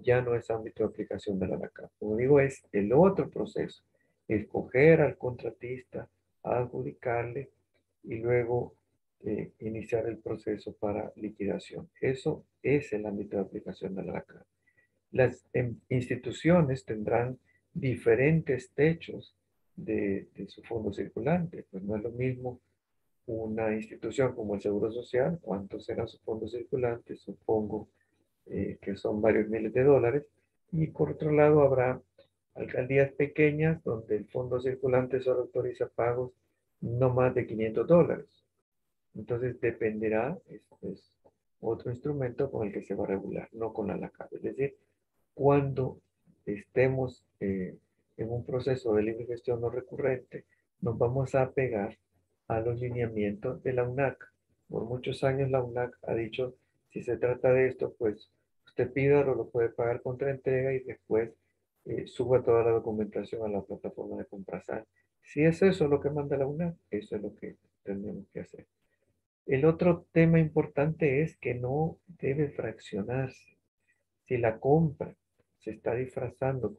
ya no es ámbito de aplicación de la ANACAP. Como digo, es el otro proceso, escoger al contratista, adjudicarle y luego iniciar el proceso para liquidación. Eso es el ámbito de aplicación de la ANACAP. Las instituciones tendrán diferentes techos de su fondo circulante, pues no es lo mismo una institución como el Seguro Social, cuánto será su fondo circulante, supongo que son varios miles de dólares, y por otro lado habrá alcaldías pequeñas donde el fondo circulante solo autoriza pagos no más de $500. Entonces dependerá, es otro instrumento con el que se va a regular, no con la ANACAP. Es decir, cuando estemos en un proceso de libre gestión no recurrente, nos vamos a apegar a los lineamientos de la UNAC. Por muchos años la UNAC ha dicho, si se trata de esto, pues usted pídalo, lo puede pagar contra entrega y después suba toda la documentación a la plataforma de Comprasan. Si es eso lo que manda la UNAC, eso es lo que tenemos que hacer. El otro tema importante es que no debe fraccionarse. Si la compra se está disfrazando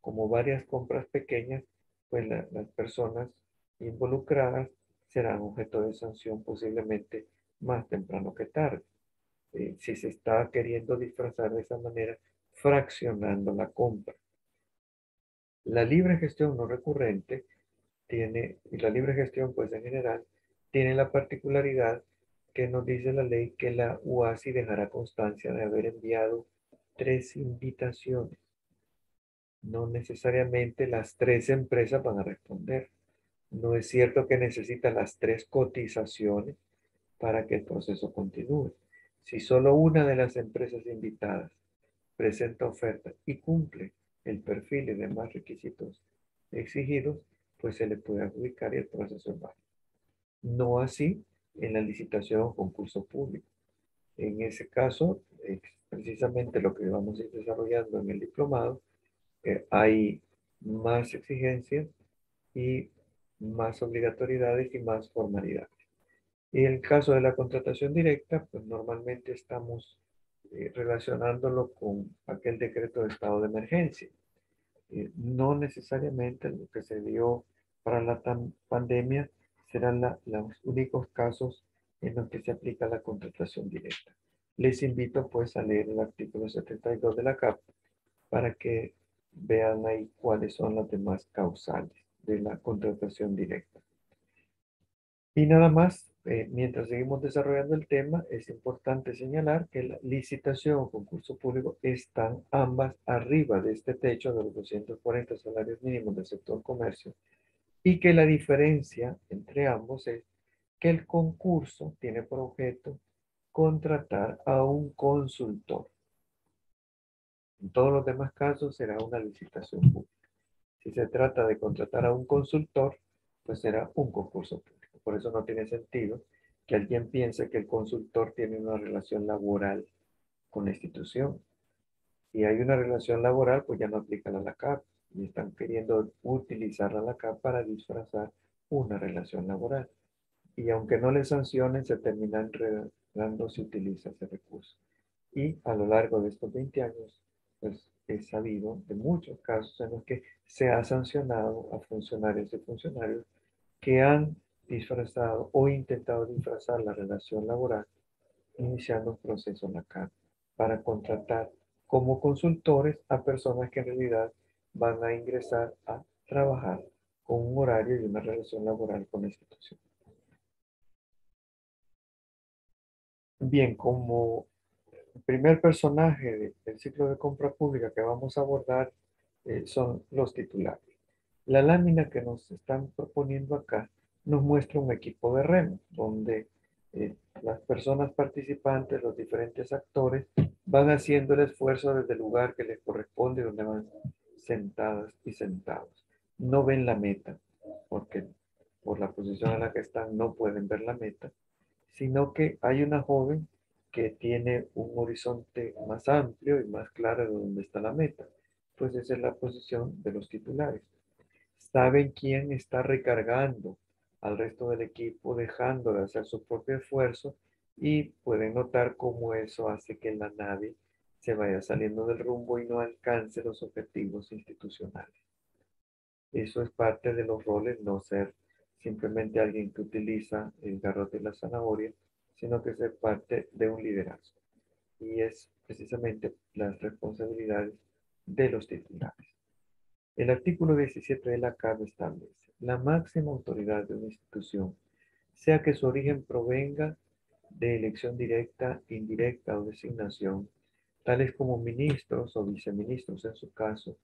como varias compras pequeñas, pues las personas involucradas serán objeto de sanción posiblemente más temprano que tarde. Si se está queriendo disfrazar de esa manera, fraccionando la compra. La libre gestión no recurrente y la libre gestión, pues en general, tiene la particularidad que nos dice la ley que la UASI dejará constancia de haber enviado 3 invitaciones. No necesariamente las 3 empresas van a responder. No es cierto que necesita las tres cotizaciones para que el proceso continúe. Si solo una de las empresas invitadas presenta oferta y cumple el perfil y demás requisitos exigidos, pues se le puede adjudicar y el proceso es válido. No así en la licitación o concurso público. En ese caso, es precisamente lo que vamos a ir desarrollando en el diplomado, hay más exigencias y más obligatoriedades y más formalidades. Y en el caso de la contratación directa, pues normalmente estamos relacionándolo con aquel decreto de estado de emergencia. No necesariamente lo que se dio para la pandemia serán los únicos casos en los que se aplica la contratación directa. Les invito pues a leer el artículo 72 de la CAP para que vean ahí cuáles son las demás causales de la contratación directa. Y nada más, mientras seguimos desarrollando el tema, es importante señalar que la licitación o concurso público están ambas arriba de este techo de los 240 salarios mínimos del sector comercio y que la diferencia entre ambos es que el concurso tiene por objeto contratar a un consultor. En todos los demás casos será una licitación pública. Si se trata de contratar a un consultor, pues será un concurso público. Por eso no tiene sentido que alguien piense que el consultor tiene una relación laboral con la institución. Si hay una relación laboral, pues ya no aplica la LACAP y están queriendo utilizar la LACAP para disfrazar una relación laboral. Y aunque no le sancionen, se termina enredando si utiliza ese recurso. Y a lo largo de estos 20 años, pues es sabido de muchos casos en los que se ha sancionado a funcionarios y funcionarios que han disfrazado o intentado disfrazar la relación laboral, iniciando un proceso LACAP para contratar como consultores a personas que en realidad van a ingresar a trabajar con un horario y una relación laboral con la institución. Bien, como el primer personaje del ciclo de compra pública que vamos a abordar son los titulares. La lámina que nos están proponiendo acá nos muestra un equipo de remo, donde las personas participantes, los diferentes actores, van haciendo el esfuerzo desde el lugar que les corresponde, donde van sentadas y sentados. No ven la meta, porque por la posición en la que están no pueden ver la meta, sino que hay una joven que tiene un horizonte más amplio y más claro de dónde está la meta. Pues esa es la posición de los titulares. Saben quién está recargando al resto del equipo, dejando de hacer su propio esfuerzo y pueden notar cómo eso hace que la nave se vaya saliendo del rumbo y no alcance los objetivos institucionales. Eso es parte de los roles, no ser simplemente alguien que utiliza el garrote y la zanahoria, sino que ser parte de un liderazgo. Y es precisamente las responsabilidades de los titulares. El artículo 17 de la CAB establece la máxima autoridad de una institución, sea que su origen provenga de elección directa, indirecta o designación, tales como ministros o viceministros en su caso,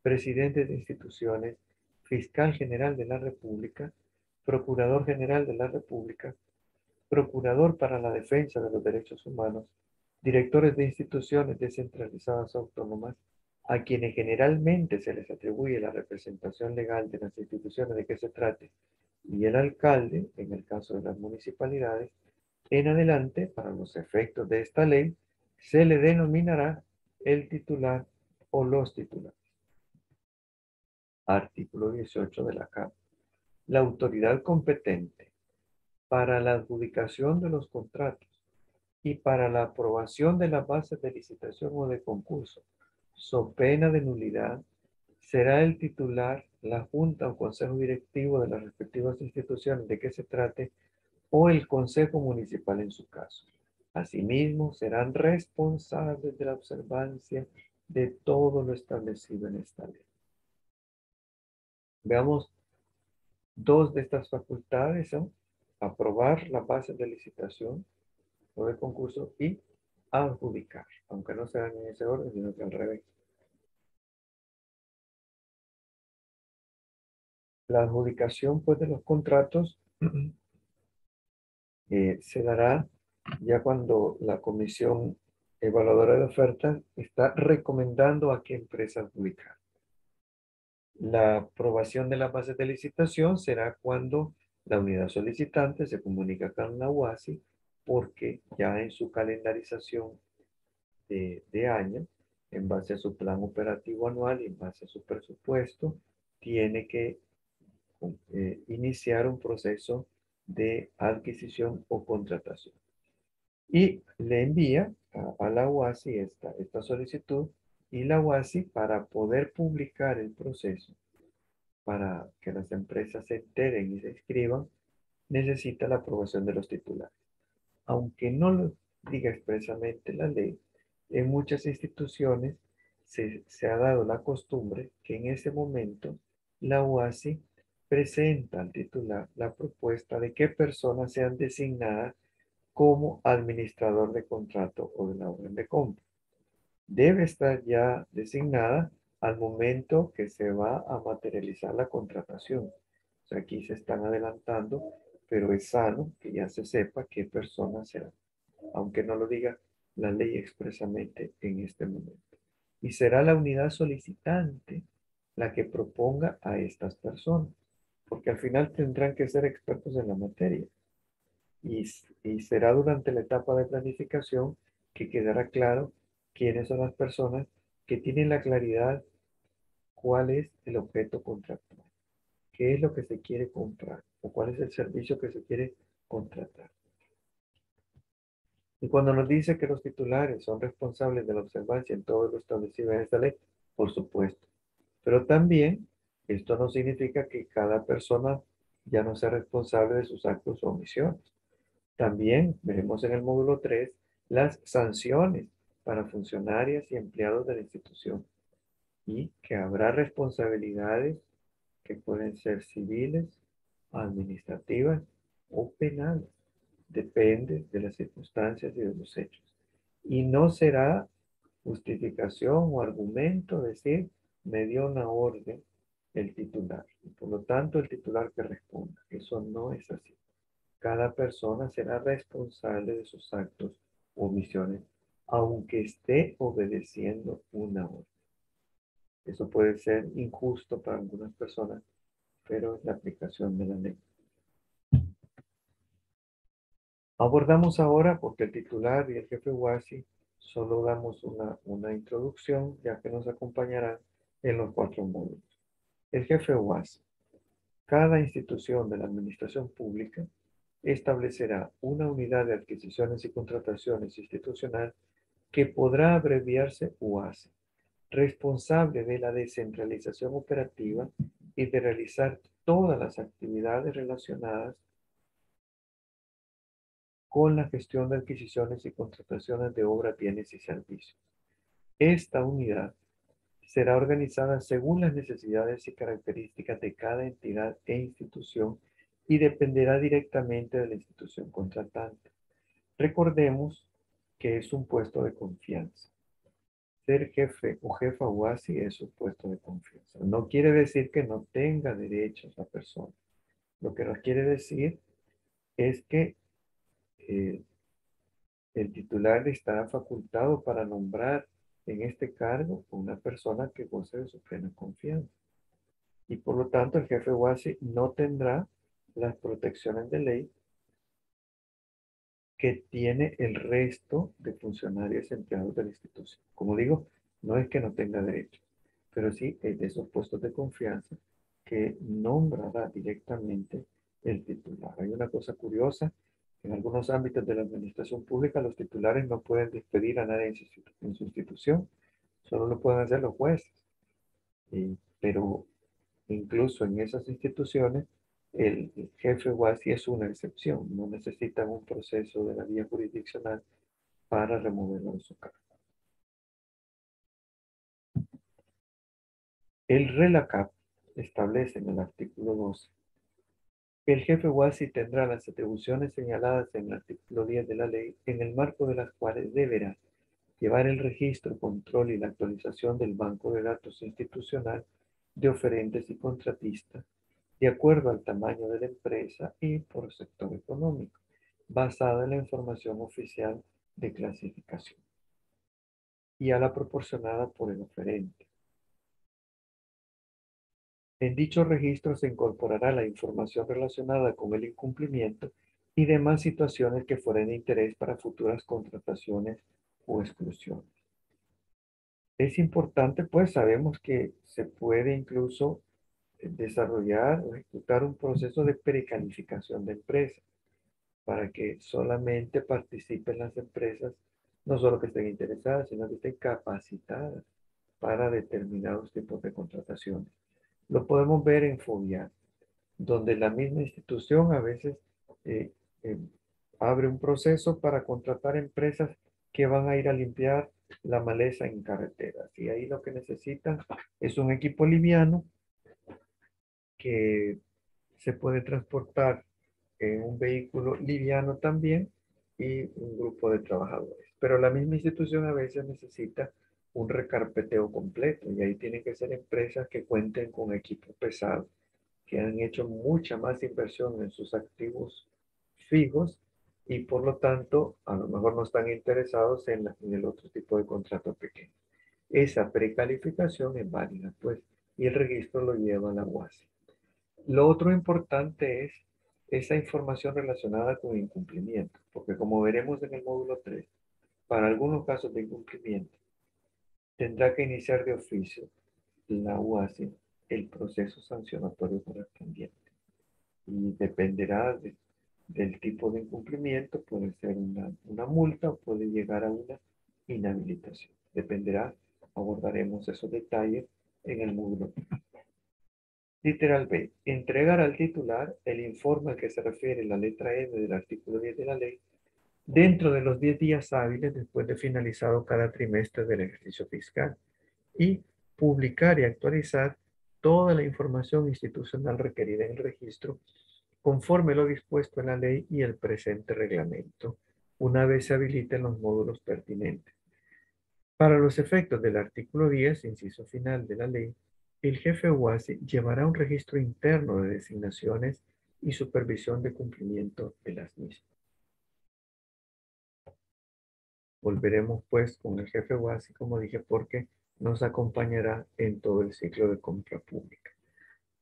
presidentes de instituciones, fiscal general de la República, procurador general de la República, procurador para la defensa de los derechos humanos, directores de instituciones descentralizadas autónomas, a quienes generalmente se les atribuye la representación legal de las instituciones de que se trate, y el alcalde, en el caso de las municipalidades, en adelante, para los efectos de esta ley, se le denominará el titular o los titulares. Artículo 18 de la CAP. La autoridad competente para la adjudicación de los contratos y para la aprobación de las bases de licitación o de concurso, so pena de nulidad, será el titular, la junta o consejo directivo de las respectivas instituciones de que se trate o el consejo municipal en su caso. Asimismo, serán responsables de la observancia de todo lo establecido en esta ley. Veamos dos de estas facultades son aprobar la base de licitación o de concurso y adjudicar, aunque no sean en ese orden, sino que al revés. La adjudicación pues, de los contratos se dará ya cuando la comisión evaluadora de ofertas está recomendando a qué empresa adjudicar. La aprobación de las bases de licitación será cuando la unidad solicitante se comunica con la UASI porque ya en su calendarización de año, en base a su plan operativo anual y en base a su presupuesto, tiene que iniciar un proceso de adquisición o contratación. Y le envía a la UASI esta solicitud y la UASI para poder publicar el proceso, para que las empresas se enteren y se inscriban, necesita la aprobación de los titulares. Aunque no lo diga expresamente la ley, en muchas instituciones se ha dado la costumbre que en ese momento la UASI presenta al titular la propuesta de qué personas sean designadas como administrador de contrato o de la orden de compra. Debe estar ya designada al momento que se va a materializar la contratación. O sea, aquí se están adelantando, pero es sano que ya se sepa qué persona será, aunque no lo diga la ley expresamente en este momento. Y será la unidad solicitante la que proponga a estas personas, porque al final tendrán que ser expertos en la materia. Y será durante la etapa de planificación que quedará claro quiénes son las personas que tienen la claridad cuál es el objeto contractual, qué es lo que se quiere comprar o cuál es el servicio que se quiere contratar. Y cuando nos dice que los titulares son responsables de la observancia en todo lo establecido en esta ley, por supuesto. Pero también esto no significa que cada persona ya no sea responsable de sus actos o omisiones. También veremos en el módulo 3 las sanciones para funcionarias y empleados de la institución y que habrá responsabilidades que pueden ser civiles, administrativas o penales. Depende de las circunstancias y de los hechos. Y no será justificación o argumento decir me dio una orden el titular. Y por lo tanto el titular que responda. Eso no es así. Cada persona será responsable de sus actos o omisiones, aunque esté obedeciendo una orden. Eso puede ser injusto para algunas personas, pero es la aplicación de la ley. Abordamos ahora, porque el titular y el jefe WASI solo damos una introducción, ya que nos acompañarán en los 4 módulos. El jefe WASI. Cada institución de la administración pública establecerá una unidad de adquisiciones y contrataciones institucional que podrá abreviarse UASI, responsable de la descentralización operativa y de realizar todas las actividades relacionadas con la gestión de adquisiciones y contrataciones de obras, bienes y servicios. Esta unidad será organizada según las necesidades y características de cada entidad e institución y dependerá directamente de la institución contratante. Recordemos que es un puesto de confianza. Ser jefe o jefa UASI es un puesto de confianza. No quiere decir que no tenga derechos la persona. Lo que nos quiere decir es que eh, el titular estará facultado para nombrar en este cargo una persona que goce de su plena confianza. Y por lo tanto, el jefe UASI no tendrá las protecciones de ley que tiene el resto de funcionarios empleados de la institución. Como digo, no es que no tenga derecho, pero sí es de esos puestos de confianza que nombrará directamente el titular. Hay una cosa curiosa, en algunos ámbitos de la administración pública los titulares no pueden despedir a nadie en su institución, solo lo pueden hacer los jueces. Pero incluso en esas instituciones, el jefe UASI es una excepción, no necesitan un proceso de la vía jurisdiccional para removerlo de su cargo. El RELACAP establece en el artículo 12 que el jefe UASI tendrá las atribuciones señaladas en el artículo 10 de la ley, en el marco de las cuales deberá llevar el registro, control y la actualización del banco de datos institucional de oferentes y contratistas, de acuerdo al tamaño de la empresa y por sector económico, basada en la información oficial de clasificación y a la proporcionada por el oferente. En dicho registro se incorporará la información relacionada con el incumplimiento y demás situaciones que fueran de interés para futuras contrataciones o exclusiones. Es importante, pues sabemos que se puede incluso desarrollar o ejecutar un proceso de precalificación de empresas para que solamente participen las empresas, no solo que estén interesadas, sino que estén capacitadas para determinados tipos de contrataciones. Lo podemos ver en FOBIA, donde la misma institución a veces eh, eh, abre un proceso para contratar empresas que van a ir a limpiar la maleza en carreteras. Y ahí lo que necesitan es un equipo liviano que se puede transportar en un vehículo liviano también y un grupo de trabajadores. Pero la misma institución a veces necesita un recarpeteo completo y ahí tienen que ser empresas que cuenten con equipo pesado, que han hecho mucha más inversión en sus activos fijos y por lo tanto a lo mejor no están interesados en el otro tipo de contrato pequeño. Esa precalificación es válida, pues, y el registro lo lleva a la UASI. Lo otro importante es esa información relacionada con incumplimiento, porque como veremos en el módulo 3, para algunos casos de incumplimiento, tendrá que iniciar de oficio la UASI el proceso sancionatorio correspondiente. Y dependerá del tipo de incumplimiento, puede ser una multa o puede llegar a una inhabilitación. Dependerá, abordaremos esos detalles en el módulo. Literal B. Entregar al titular el informe al que se refiere la letra M del artículo 10 de la ley dentro de los 10 días hábiles después de finalizado cada trimestre del ejercicio fiscal y publicar y actualizar toda la información institucional requerida en el registro conforme lo dispuesto en la ley y el presente reglamento, una vez se habiliten los módulos pertinentes. Para los efectos del artículo 10, inciso final de la ley, el jefe UASI llevará un registro interno de designaciones y supervisión de cumplimiento de las mismas. Volveremos pues con el jefe UASI, como dije, porque nos acompañará en todo el ciclo de compra pública.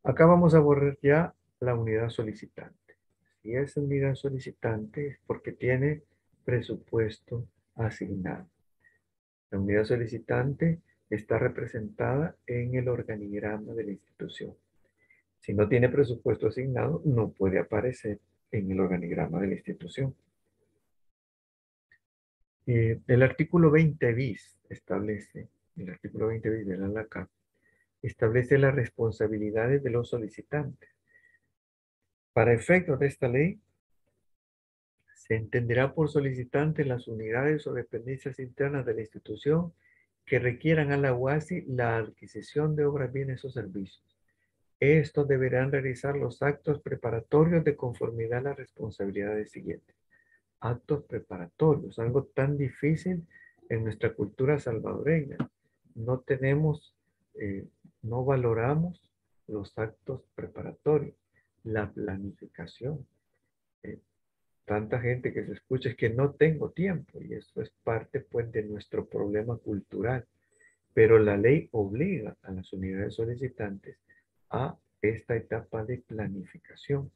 Acá vamos a borrar ya la unidad solicitante. Si es unidad solicitante es porque tiene presupuesto asignado. La unidad solicitante está representada en el organigrama de la institución. Si no tiene presupuesto asignado, no puede aparecer en el organigrama de la institución. El artículo 20 bis establece, el artículo 20 bis de la LACAP, establece las responsabilidades de los solicitantes. Para efectos de esta ley, se entenderá por solicitante las unidades o dependencias internas de la institución que requieran a la UASI la adquisición de obras, bienes o servicios. Estos deberán realizar los actos preparatorios de conformidad a las responsabilidades siguientes. Actos preparatorios, algo tan difícil en nuestra cultura salvadoreña. No tenemos, no valoramos los actos preparatorios, la planificación. Eh, Tanta gente que se escucha es que no tengo tiempo y eso es parte pues de nuestro problema cultural. Pero la ley obliga a las unidades solicitantes a esta etapa de planificación.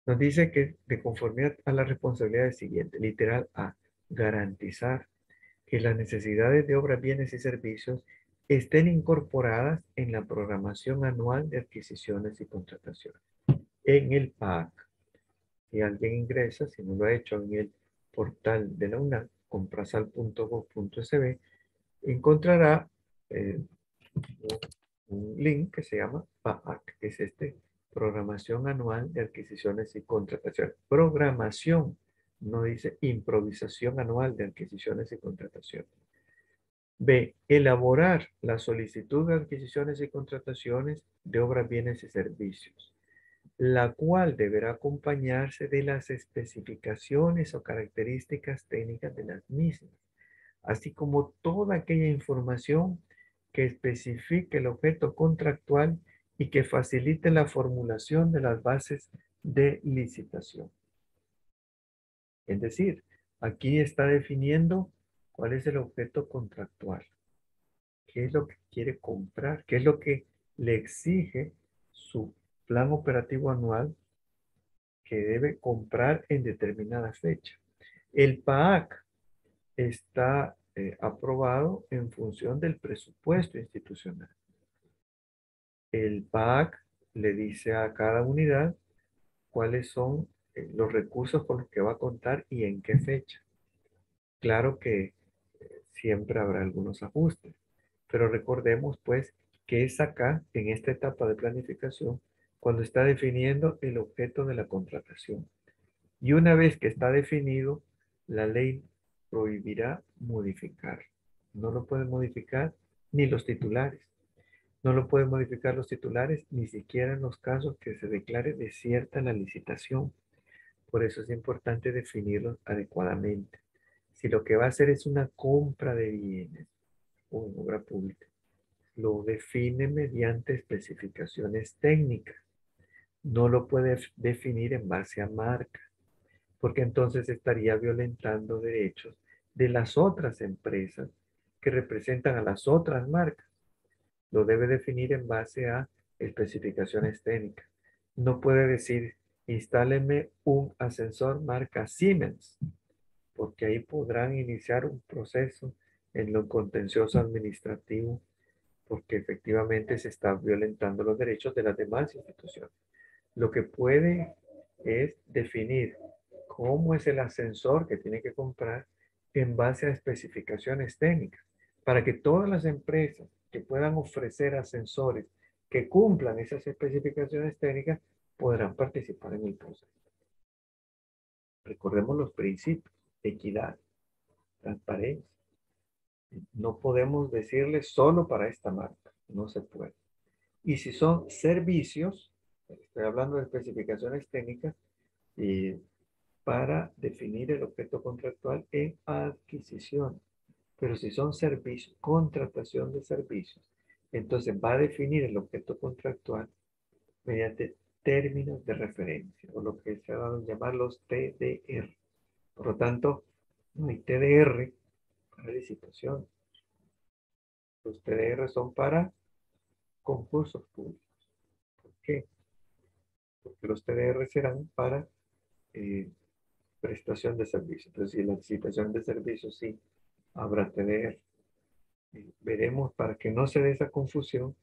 Nos dice que de conformidad a las responsabilidades siguientes, literal A, garantizar que las necesidades de obras, bienes y servicios estén incorporadas en la programación anual de adquisiciones y contrataciones. En el PAC, si alguien ingresa, si no lo ha hecho en el portal de la UNAM, comprasal.gov.sb, encontrará eh, un link que se llama PAAC, que es Programación Anual de Adquisiciones y Contrataciones. Programación, no dice improvisación anual de adquisiciones y contrataciones. B. Elaborar la solicitud de adquisiciones y contrataciones de obras, bienes y servicios, la cual deberá acompañarse de las especificaciones o características técnicas de las mismas, así como toda aquella información que especifique el objeto contractual y que facilite la formulación de las bases de licitación. Es decir, aquí está definiendo cuál es el objeto contractual, qué es lo que quiere comprar, qué es lo que le exige su plan operativo anual que debe comprar en determinada fecha. El PAAC está aprobado en función del presupuesto institucional. El PAAC le dice a cada unidad cuáles son los recursos con los que va a contar y en qué fecha. Claro que siempre habrá algunos ajustes, pero recordemos pues que es acá, en esta etapa de planificación, cuando está definiendo el objeto de la contratación. Y una vez que está definido, la ley prohibirá modificar. No lo pueden modificar ni los titulares. No lo pueden modificar los titulares ni siquiera en los casos que se declare desierta la licitación. Por eso es importante definirlo adecuadamente. Si lo que va a hacer es una compra de bienes o en obra pública, lo define mediante especificaciones técnicas. No lo puede definir en base a marca, porque entonces estaría violentando derechos de las otras empresas que representan a las otras marcas. Lo debe definir en base a especificaciones técnicas. No puede decir, instáleme un ascensor marca Siemens, porque ahí podrán iniciar un proceso en lo contencioso administrativo, porque efectivamente se están violentando los derechos de las demás instituciones. Lo que puede es definir cómo es el ascensor que tiene que comprar en base a especificaciones técnicas, para que todas las empresas que puedan ofrecer ascensores que cumplan esas especificaciones técnicas podrán participar en el proceso. Recordemos los principios: equidad, transparencia. No podemos decirle solo para esta marca, no se puede. Y si son servicios, estoy hablando de especificaciones técnicas, y para definir el objeto contractual en adquisición. Pero si son servicios, contratación de servicios, entonces va a definir el objeto contractual mediante términos de referencia, o lo que se van a llamar los TDR. Por lo tanto, no hay TDR para licitación. Los TDR son para concursos públicos. ¿Por qué? Porque los TDR serán para eh, prestación de servicios. Entonces, si la licitación de servicios sí habrá TDR. Veremos, para que no se dé esa confusión,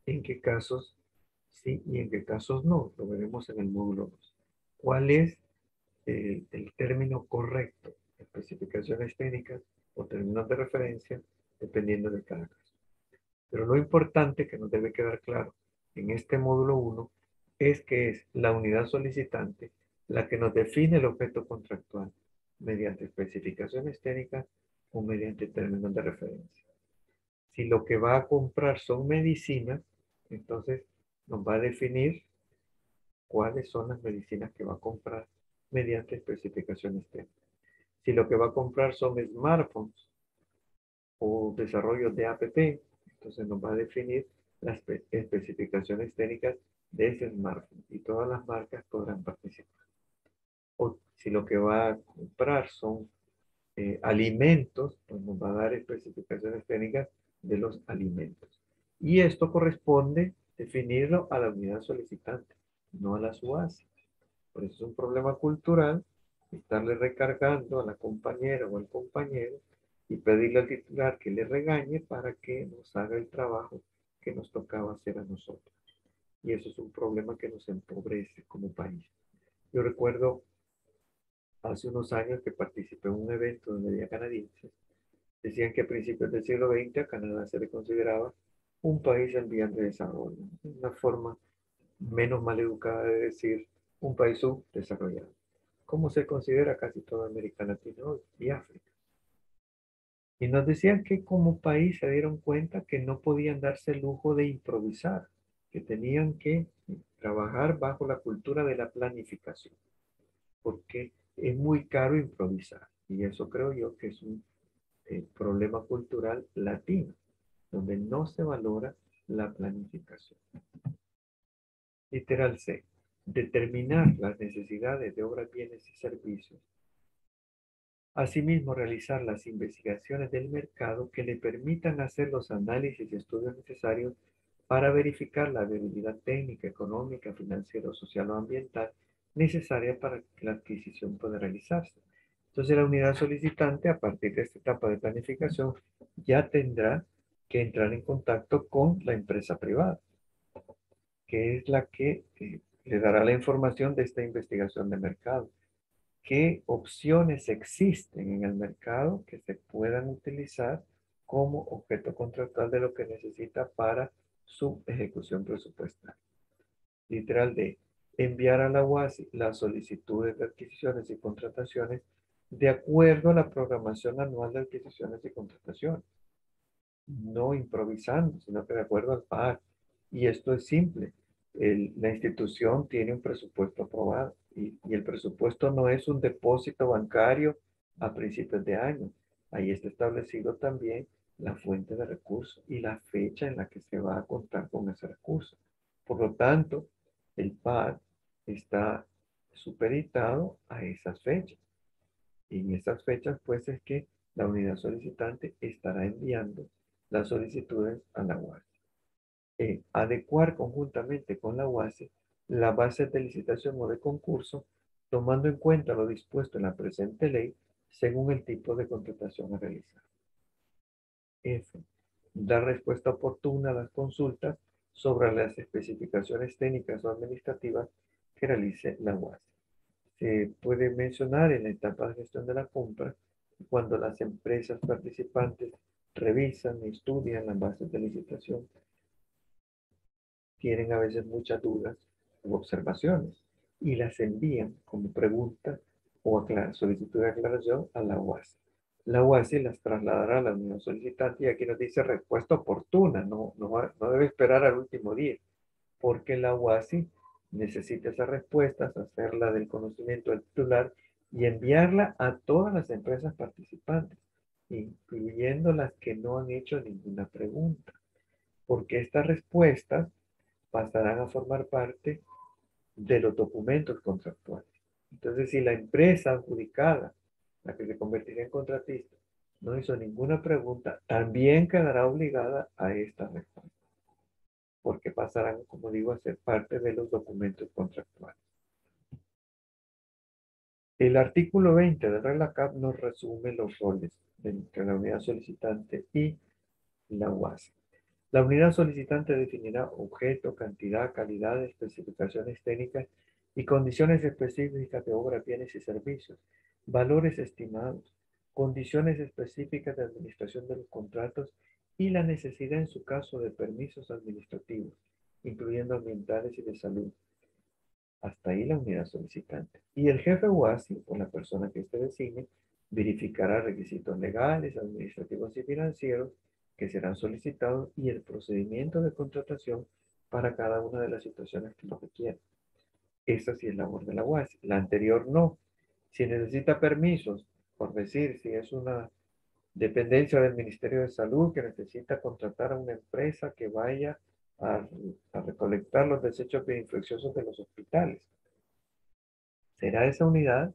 en qué casos sí y en qué casos no. Lo veremos en el módulo 2. ¿Cuál es el término correcto? Especificaciones técnicas o términos de referencia, dependiendo de cada caso. Pero lo importante que nos debe quedar claro en este módulo 1 es que es la unidad solicitante la que nos define el objeto contractual mediante especificaciones técnicas o mediante términos de referencia. Si lo que va a comprar son medicinas, entonces nos va a definir cuáles son las medicinas que va a comprar mediante especificaciones técnicas. Si lo que va a comprar son smartphones o desarrollos de app, entonces nos va a definir las especificaciones técnicas de ese smartphone y todas las marcas podrán participar. O si lo que va a comprar son alimentos, pues nos va a dar especificaciones técnicas de los alimentos. Y esto corresponde definirlo a la unidad solicitante, no a la SUASI. Por eso es un problema cultural estarle recargando a la compañera o al compañero y pedirle al titular que le regañe para que nos haga el trabajo que nos tocaba hacer a nosotros. Y eso es un problema que nos empobrece como país. Yo recuerdo hace unos años que participé en un evento donde había canadienses. Decían que a principios del siglo XX a Canadá se le consideraba un país en vías de desarrollo. Una forma menos mal educada de decir un país subdesarrollado, como se considera casi toda América Latina y África. Y nos decían que como país se dieron cuenta que no podían darse el lujo de improvisar, que tenían que trabajar bajo la cultura de la planificación, porque es muy caro improvisar. Y eso creo yo que es un problema cultural latino, donde no se valora la planificación. Literal C. Determinar las necesidades de obras, bienes y servicios. Asimismo, realizar las investigaciones del mercado que le permitan hacer los análisis y estudios necesarios para verificar la viabilidad técnica, económica, financiera, social o ambiental necesaria para que la adquisición pueda realizarse. Entonces, la unidad solicitante, a partir de esta etapa de planificación, ya tendrá que entrar en contacto con la empresa privada, que es la que le dará la información de esta investigación de mercado. ¿Qué opciones existen en el mercado que se puedan utilizar como objeto contractual de lo que necesita para su ejecución presupuestal? Literal D. Enviar a la UASI las solicitudes de adquisiciones y contrataciones de acuerdo a la programación anual de adquisiciones y contrataciones. No improvisando, sino que de acuerdo al PAR. Y esto es simple. La institución tiene un presupuesto aprobado y el presupuesto no es un depósito bancario a principios de año. Ahí está establecido también la fuente de recursos y la fecha en la que se va a contar con ese recurso. Por lo tanto, el PAR está supeditado a esas fechas. Y en esas fechas, pues es que la unidad solicitante estará enviando las solicitudes a la UASI. Adecuar conjuntamente con la UASI la base de licitación o de concurso, tomando en cuenta lo dispuesto en la presente ley según el tipo de contratación a realizar. F. Dar respuesta oportuna a las consultas sobre las especificaciones técnicas o administrativas que realice la UASI. Se puede mencionar en la etapa de gestión de la compra, cuando las empresas participantes revisan y estudian las bases de licitación, tienen a veces muchas dudas u observaciones y las envían como preguntas o solicitud de aclaración a la UASI. La UASI las trasladará a la unidad solicitante y aquí nos dice respuesta oportuna, no debe esperar al último día, porque la UASI necesita esas respuestas, hacerla del conocimiento del titular y enviarla a todas las empresas participantes, incluyendo las que no han hecho ninguna pregunta, porque estas respuestas pasarán a formar parte de los documentos contractuales. Entonces, si la empresa adjudicada, la que se convertirá en contratista, no hizo ninguna pregunta, también quedará obligada a esta respuesta, porque pasarán, como digo, a ser parte de los documentos contractuales. El artículo 20 del RELACAP nos resume los roles entre la unidad solicitante y la UASI. La unidad solicitante definirá objeto, cantidad, calidad, especificaciones técnicas y condiciones específicas de obras, bienes y servicios, valores estimados, condiciones específicas de administración de los contratos y la necesidad en su caso de permisos administrativos, incluyendo ambientales y de salud. Hasta ahí la unidad solicitante. Y el jefe UASI, o la persona que éste designe, verificará requisitos legales, administrativos y financieros que serán solicitados y el procedimiento de contratación para cada una de las situaciones que lo requieran. Esa sí es labor de la UASI. La anterior no. Si necesita permisos, por decir, si es una dependencia del Ministerio de Salud que necesita contratar a una empresa que vaya a, a recolectar los desechos infecciosos de los hospitales. Será esa unidad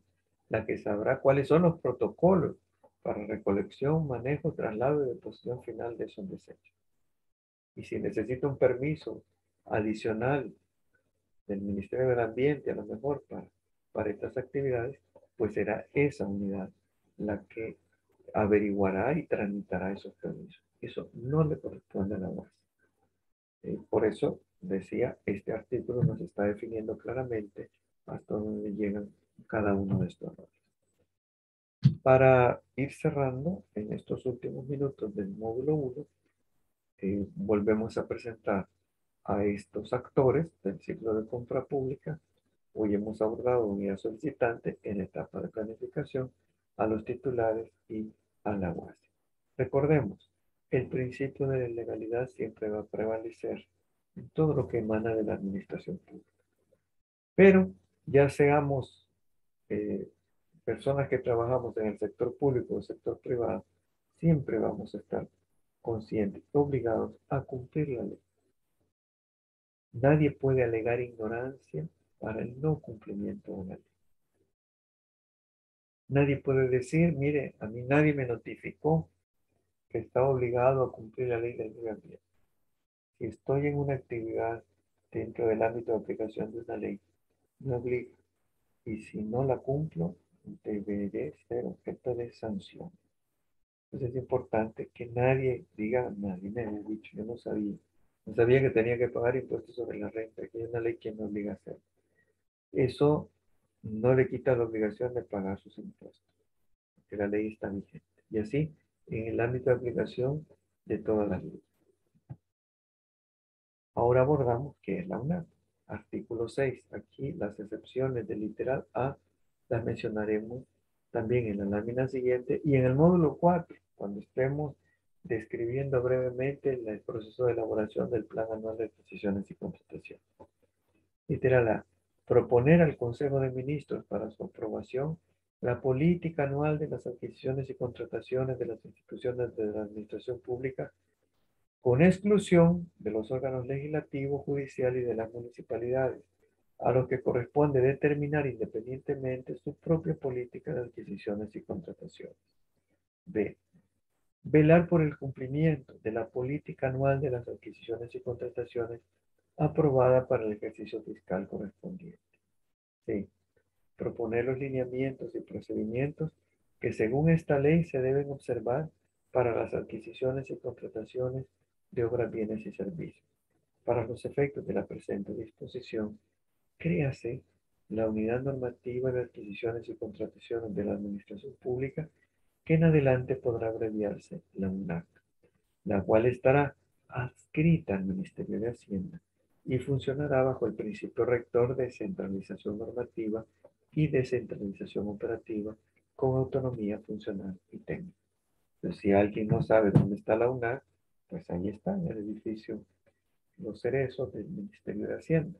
la que sabrá cuáles son los protocolos para recolección, manejo, traslado y deposición final de esos desechos. Y si necesita un permiso adicional del Ministerio del Ambiente, a lo mejor para estas actividades, pues será esa unidad la que averiguará y tramitará esos permisos. Eso no le corresponde a la UAS. Por eso decía, este artículo nos está definiendo claramente hasta dónde llegan cada uno de estos roles. Para ir cerrando en estos últimos minutos del módulo 1, volvemos a presentar a estos actores del ciclo de compra pública. Hoy hemos abordado unidad solicitante en etapa de planificación, a los titulares y a la UASI. Recordemos, el principio de legalidad siempre va a prevalecer en todo lo que emana de la administración pública. Pero ya seamos personas que trabajamos en el sector público o el sector privado, siempre vamos a estar conscientes, obligados a cumplir la ley. Nadie puede alegar ignorancia para el no cumplimiento de la ley. Nadie puede decir, mire, a mí nadie me notificó que estaba obligado a cumplir la ley del medio ambiente. Si estoy en una actividad dentro del ámbito de aplicación de una ley, me obliga. Y si no la cumplo, deberé ser objeto de sanción. Entonces es importante que nadie diga, nadie me había dicho, yo no sabía. No sabía que tenía que pagar impuestos sobre la renta, que hay una ley que me obliga a hacer. Eso no le quita la obligación de pagar sus impuestos, porque la ley está vigente. Y así, en el ámbito de aplicación de todas las leyes. Ahora abordamos qué es la UNAM. Artículo 6. Aquí las excepciones del literal A las mencionaremos también en la lámina siguiente y en el módulo 4, cuando estemos describiendo brevemente el proceso de elaboración del Plan Anual de Adquisiciones y Contrataciones. Literal A. Proponer al Consejo de Ministros para su aprobación la política anual de las adquisiciones y contrataciones de las instituciones de la administración pública con exclusión de los órganos legislativo, judicial y de las municipalidades, a los que corresponde determinar independientemente su propia política de adquisiciones y contrataciones. B. Velar por el cumplimiento de la política anual de las adquisiciones y contrataciones aprobada para el ejercicio fiscal correspondiente. C. Proponer los lineamientos y procedimientos que según esta ley se deben observar para las adquisiciones y contrataciones de obras, bienes y servicios. Para los efectos de la presente disposición, créase la Unidad Normativa de Adquisiciones y Contrataciones de la Administración Pública, que en adelante podrá abreviarse la UNAC, la cual estará adscrita al Ministerio de Hacienda y funcionará bajo el principio rector de centralización normativa y descentralización operativa con autonomía funcional y técnica. Entonces, si alguien no sabe dónde está la UNAC, pues ahí está, en el edificio Los Cerezos del Ministerio de Hacienda.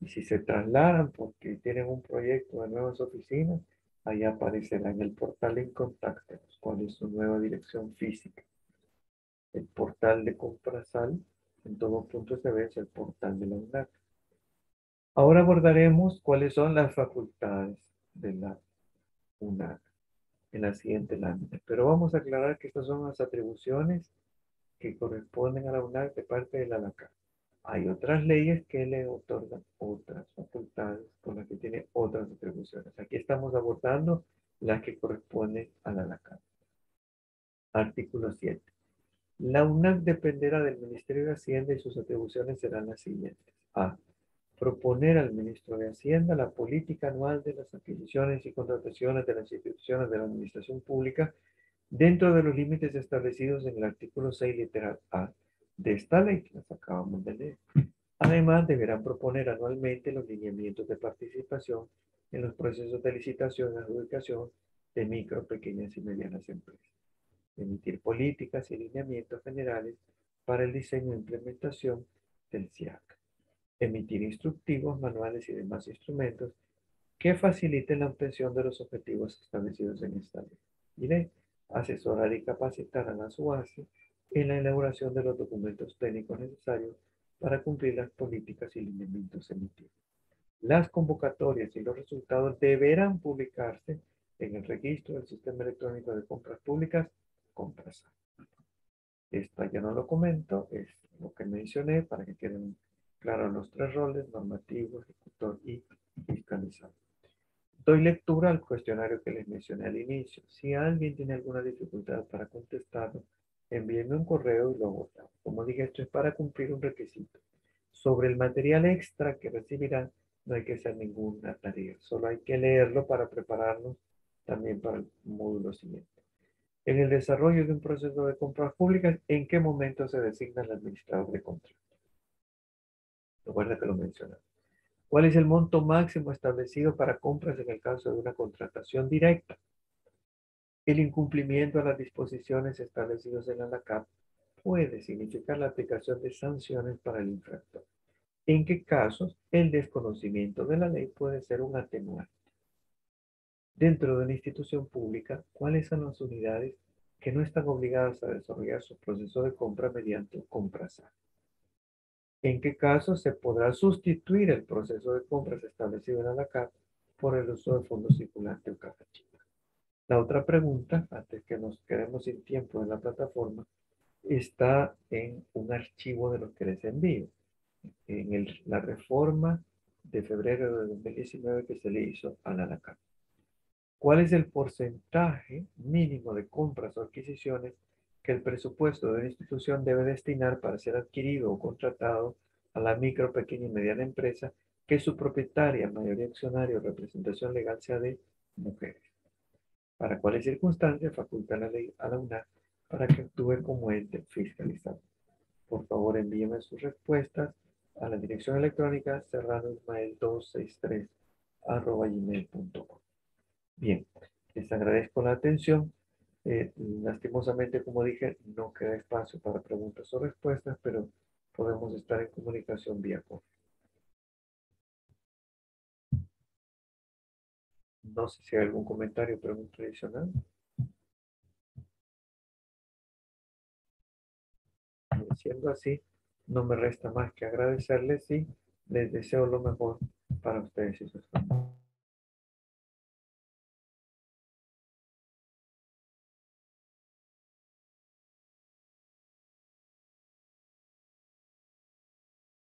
Y si se trasladan porque tienen un proyecto de nuevas oficinas, ahí aparecerá en el portal en contacto cuál es su nueva dirección física. El portal de Comprasal, en todo punto se ve, es el portal de la UNAC. Ahora abordaremos cuáles son las facultades de la UNAC en la siguiente lámina. Pero vamos a aclarar que estas son las atribuciones que corresponden a la UNAC de parte de la ALACAP. Hay otras leyes que le otorgan otras facultades con las que tiene otras atribuciones. Aquí estamos abordando las que corresponden a la ALACAP. Artículo 7. La UNAC dependerá del Ministerio de Hacienda y sus atribuciones serán las siguientes. A. Proponer al Ministro de Hacienda la política anual de las adquisiciones y contrataciones de las instituciones de la administración pública dentro de los límites establecidos en el artículo 6, literal A de esta ley que nos acabamos de leer. Además, deberán proponer anualmente los lineamientos de participación en los procesos de licitación y adjudicación de micro, pequeñas y medianas empresas. Emitir políticas y lineamientos generales para el diseño e implementación del CIAC. Emitir instructivos, manuales y demás instrumentos que faciliten la obtención de los objetivos establecidos en esta ley. Y D. Asesorar y capacitar a la SUASI en la elaboración de los documentos técnicos necesarios para cumplir las políticas y lineamientos emitidos. Las convocatorias y los resultados deberán publicarse en el registro del Sistema Electrónico de Compras Públicas, Comprasal. Esto ya no lo comento, es lo que mencioné para que queden claros los tres roles: normativo, ejecutor y fiscalizador. Doy lectura al cuestionario que les mencioné al inicio. Si alguien tiene alguna dificultad para contestarlo, envíenme un correo y lo abordamos. Como dije, esto es para cumplir un requisito. Sobre el material extra que recibirán, no hay que hacer ninguna tarea. Solo hay que leerlo para prepararnos también para el módulo siguiente. En el desarrollo de un proceso de compras públicas, ¿en qué momento se designa el administrador de contrato? Recuerda que lo mencioné. ¿Cuál es el monto máximo establecido para compras en el caso de una contratación directa? El incumplimiento a las disposiciones establecidas en la ANACAP puede significar la aplicación de sanciones para el infractor. ¿En qué casos el desconocimiento de la ley puede ser un atenuante? Dentro de una institución pública, ¿cuáles son las unidades que no están obligadas a desarrollar su proceso de compra mediante un comprasaje? ¿En qué caso se podrá sustituir el proceso de compras establecido en la CAP por el uso de fondos circulantes o caja chica? La otra pregunta, antes que nos quedemos sin tiempo en la plataforma, está en un archivo de los que les envío, en la reforma de febrero de 2019 que se le hizo a la ANACAP. ¿Cuál es el porcentaje mínimo de compras o adquisiciones que el presupuesto de la institución debe destinar para ser adquirido o contratado a la micro, pequeña y mediana empresa que su propietaria, mayoría accionaria o representación legal sea de mujeres? ¿Para cuáles circunstancias faculta la ley a la UNAC para que actúe como ente fiscalizador? Por favor, envíenme sus respuestas a la dirección electrónica serranoismael263@gmail.com. Bien, les agradezco la atención. Lastimosamente, como dije, no queda espacio para preguntas o respuestas, pero podemos estar en comunicación vía correo. No sé si hay algún comentario o pregunta adicional. Siendo así, no me resta más que agradecerles y les deseo lo mejor para ustedes y sus familias.